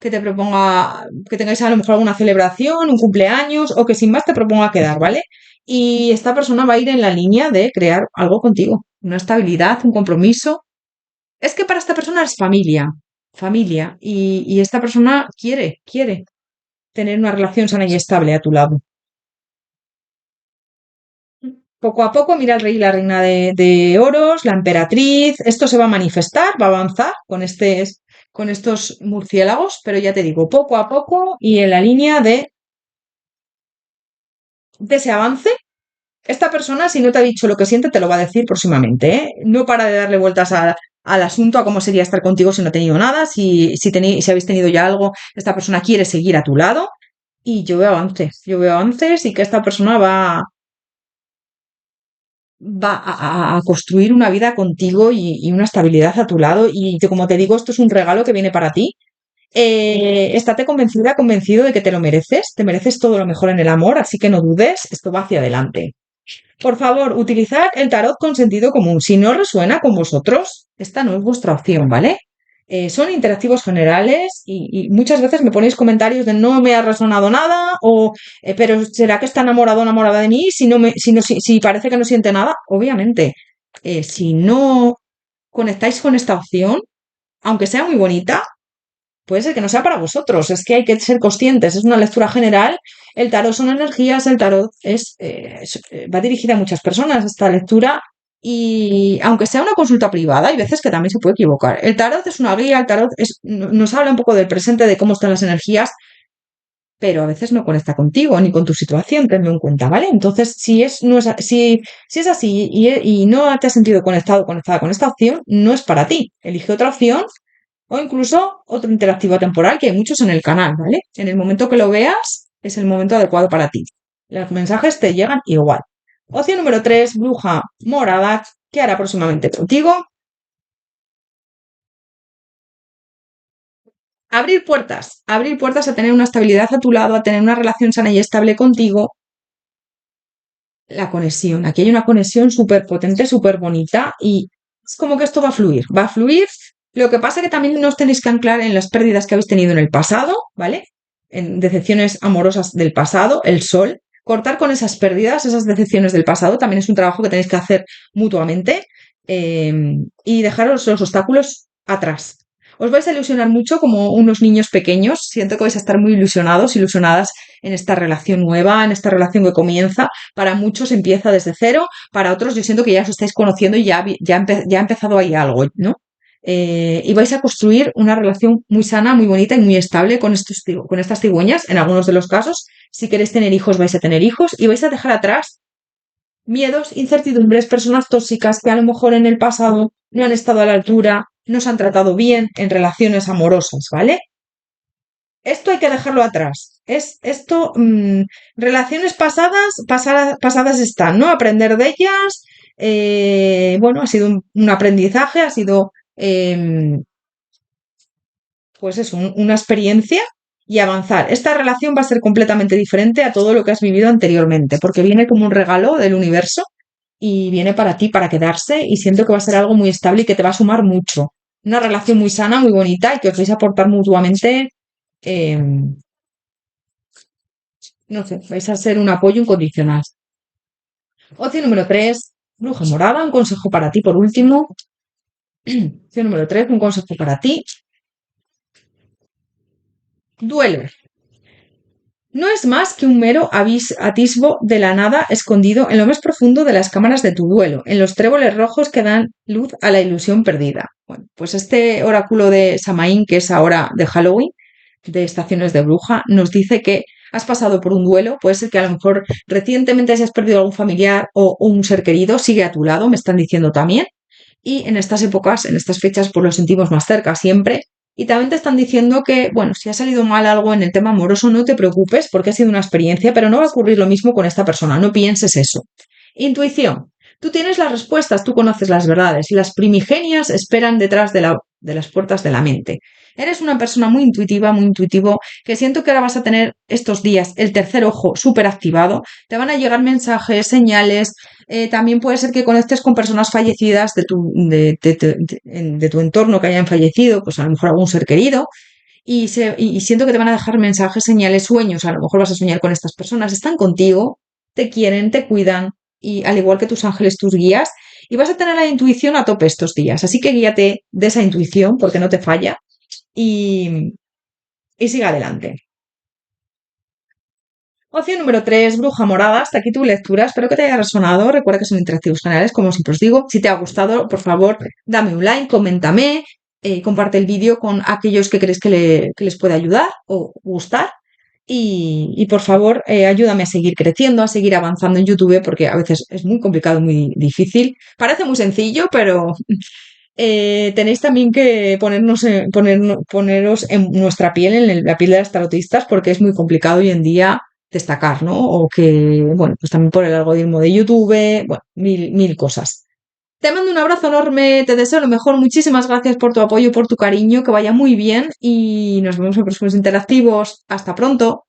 que te proponga que tengáis a lo mejor alguna celebración, un cumpleaños o que sin más te proponga quedar, ¿vale? Y esta persona va a ir en la línea de crear algo contigo, una estabilidad, un compromiso. Es que para esta persona es familia, familia, y esta persona quiere tener una relación sana y estable a tu lado. Poco a poco, mira el rey y la reina de oros, la emperatriz, esto se va a manifestar, va a avanzar con estos murciélagos, pero ya te digo, poco a poco y en la línea de ese avance. Esta persona, si no te ha dicho lo que siente, te lo va a decir próximamente, ¿eh? No para de darle vueltas al asunto, a cómo sería estar contigo si no ha tenido nada, si habéis tenido ya algo, esta persona quiere seguir a tu lado y yo veo avances y que esta persona va a construir una vida contigo y una estabilidad a tu lado. Y como te digo, esto es un regalo que viene para ti. Estate convencida, convencido de que te mereces todo lo mejor en el amor, así que no dudes, esto va hacia adelante. Por favor, utilizad el tarot con sentido común. Si no resuena con vosotros, esta no es vuestra opción, ¿vale? Son interactivos generales y muchas veces me ponéis comentarios de no me ha resonado nada o pero ¿será que está enamorado o enamorada de mí si no si parece que no siente nada? Obviamente, si no conectáis con esta opción, aunque sea muy bonita, puede ser que no sea para vosotros. Es que hay que ser conscientes. Es una lectura general. El tarot son energías. El tarot va dirigida a muchas personas esta lectura. Y aunque sea una consulta privada, hay veces que también se puede equivocar. El tarot es una guía, el tarot nos habla un poco del presente, de cómo están las energías, pero a veces no conecta contigo ni con tu situación, tenlo en cuenta, ¿vale? Entonces, no es, si es así y no te has sentido conectado o conectada con esta opción, no es para ti. Elige otra opción o incluso otro interactivo temporal, que hay muchos en el canal, ¿vale? En el momento que lo veas, es el momento adecuado para ti. Los mensajes te llegan igual. Opción número 3, bruja morada, ¿qué hará próximamente contigo? Abrir puertas a tener una estabilidad a tu lado, a tener una relación sana y estable contigo. La conexión, aquí hay una conexión súper potente, súper bonita y es como que esto va a fluir. Lo que pasa es que también no os tenéis que anclar en las pérdidas que habéis tenido en el pasado, ¿vale? En decepciones amorosas del pasado, el sol. Cortar con esas pérdidas, esas decepciones del pasado, también es un trabajo que tenéis que hacer mutuamente eh, y dejaros los obstáculos atrás. Os vais a ilusionar mucho como unos niños pequeños. Siento que vais a estar muy ilusionados, ilusionadas en esta relación nueva, en esta relación que comienza. Para muchos empieza desde cero, para otros yo siento que ya os estáis conociendo y ya ha empezado ahí algo, ¿no? Y vais a construir una relación muy sana, muy bonita y muy estable con estas cigüeñas, en algunos de los casos. Si queréis tener hijos, vais a tener hijos y vais a dejar atrás miedos, incertidumbres, personas tóxicas que a lo mejor en el pasado no han estado a la altura, no se han tratado bien en relaciones amorosas, ¿vale? Esto hay que dejarlo atrás. Relaciones pasadas están, ¿no? Aprender de ellas. Bueno, ha sido un aprendizaje, ha sido, pues eso, una experiencia. y avanzar. Esta relación va a ser completamente diferente a todo lo que has vivido anteriormente, porque viene como un regalo del universo y viene para ti, para quedarse, y siento que va a ser algo muy estable y que te va a sumar mucho. Una relación muy sana, muy bonita y que os vais a aportar mutuamente, eh, no sé, vais a ser un apoyo incondicional. Opción número 3, bruja morada, un consejo para ti por último. Opción número 3, un consejo para ti. Duelo. No es más que un mero atisbo de la nada escondido en lo más profundo de las cámaras de tu duelo, en los tréboles rojos que dan luz a la ilusión perdida. Bueno, pues este oráculo de Samaín, que es ahora de Halloween, de estaciones de bruja, nos dice que has pasado por un duelo, puede ser que a lo mejor recientemente hayas perdido algún familiar o un ser querido, sigue a tu lado, me están diciendo también, y en estas épocas, en estas fechas, pues lo sentimos más cerca siempre. Y también te están diciendo que, bueno, si ha salido mal algo en el tema amoroso, no te preocupes porque ha sido una experiencia, pero no va a ocurrir lo mismo con esta persona, no pienses eso. Intuición. Tú tienes las respuestas, tú conoces las verdades y las primigenias esperan detrás de las puertas de la mente. Eres una persona muy intuitiva, muy intuitivo, que siento que ahora vas a tener estos días el tercer ojo súper activado. Te van a llegar mensajes, señales. También puede ser que conectes con personas fallecidas de tu entorno que hayan fallecido, pues a lo mejor algún ser querido. Y siento que te van a dejar mensajes, señales, sueños. A lo mejor vas a soñar con estas personas. Están contigo, te quieren, te cuidan. Y al igual que tus ángeles, tus guías. Y vas a tener la intuición a tope estos días. Así que guíate de esa intuición porque no te falla y, y siga adelante. Opción número 3, Bruja Morada. Hasta aquí tu lectura. Espero que te haya resonado. Recuerda que son interactivos canales, como siempre os digo. Si te ha gustado, por favor, dame un like, coméntame, comparte el vídeo con aquellos que crees que les puede ayudar o gustar. Y por favor, ayúdame a seguir creciendo, a seguir avanzando en YouTube, porque a veces es muy complicado, muy difícil. Parece muy sencillo, pero tenéis también que poneros en nuestra piel, en la piel de las tarotistas, porque es muy complicado hoy en día destacar, ¿no? O que, bueno, pues también por el algoritmo de YouTube, bueno, mil cosas. Te mando un abrazo enorme, te deseo lo mejor, muchísimas gracias por tu apoyo, por tu cariño, que vaya muy bien y nos vemos en próximos interactivos. Hasta pronto.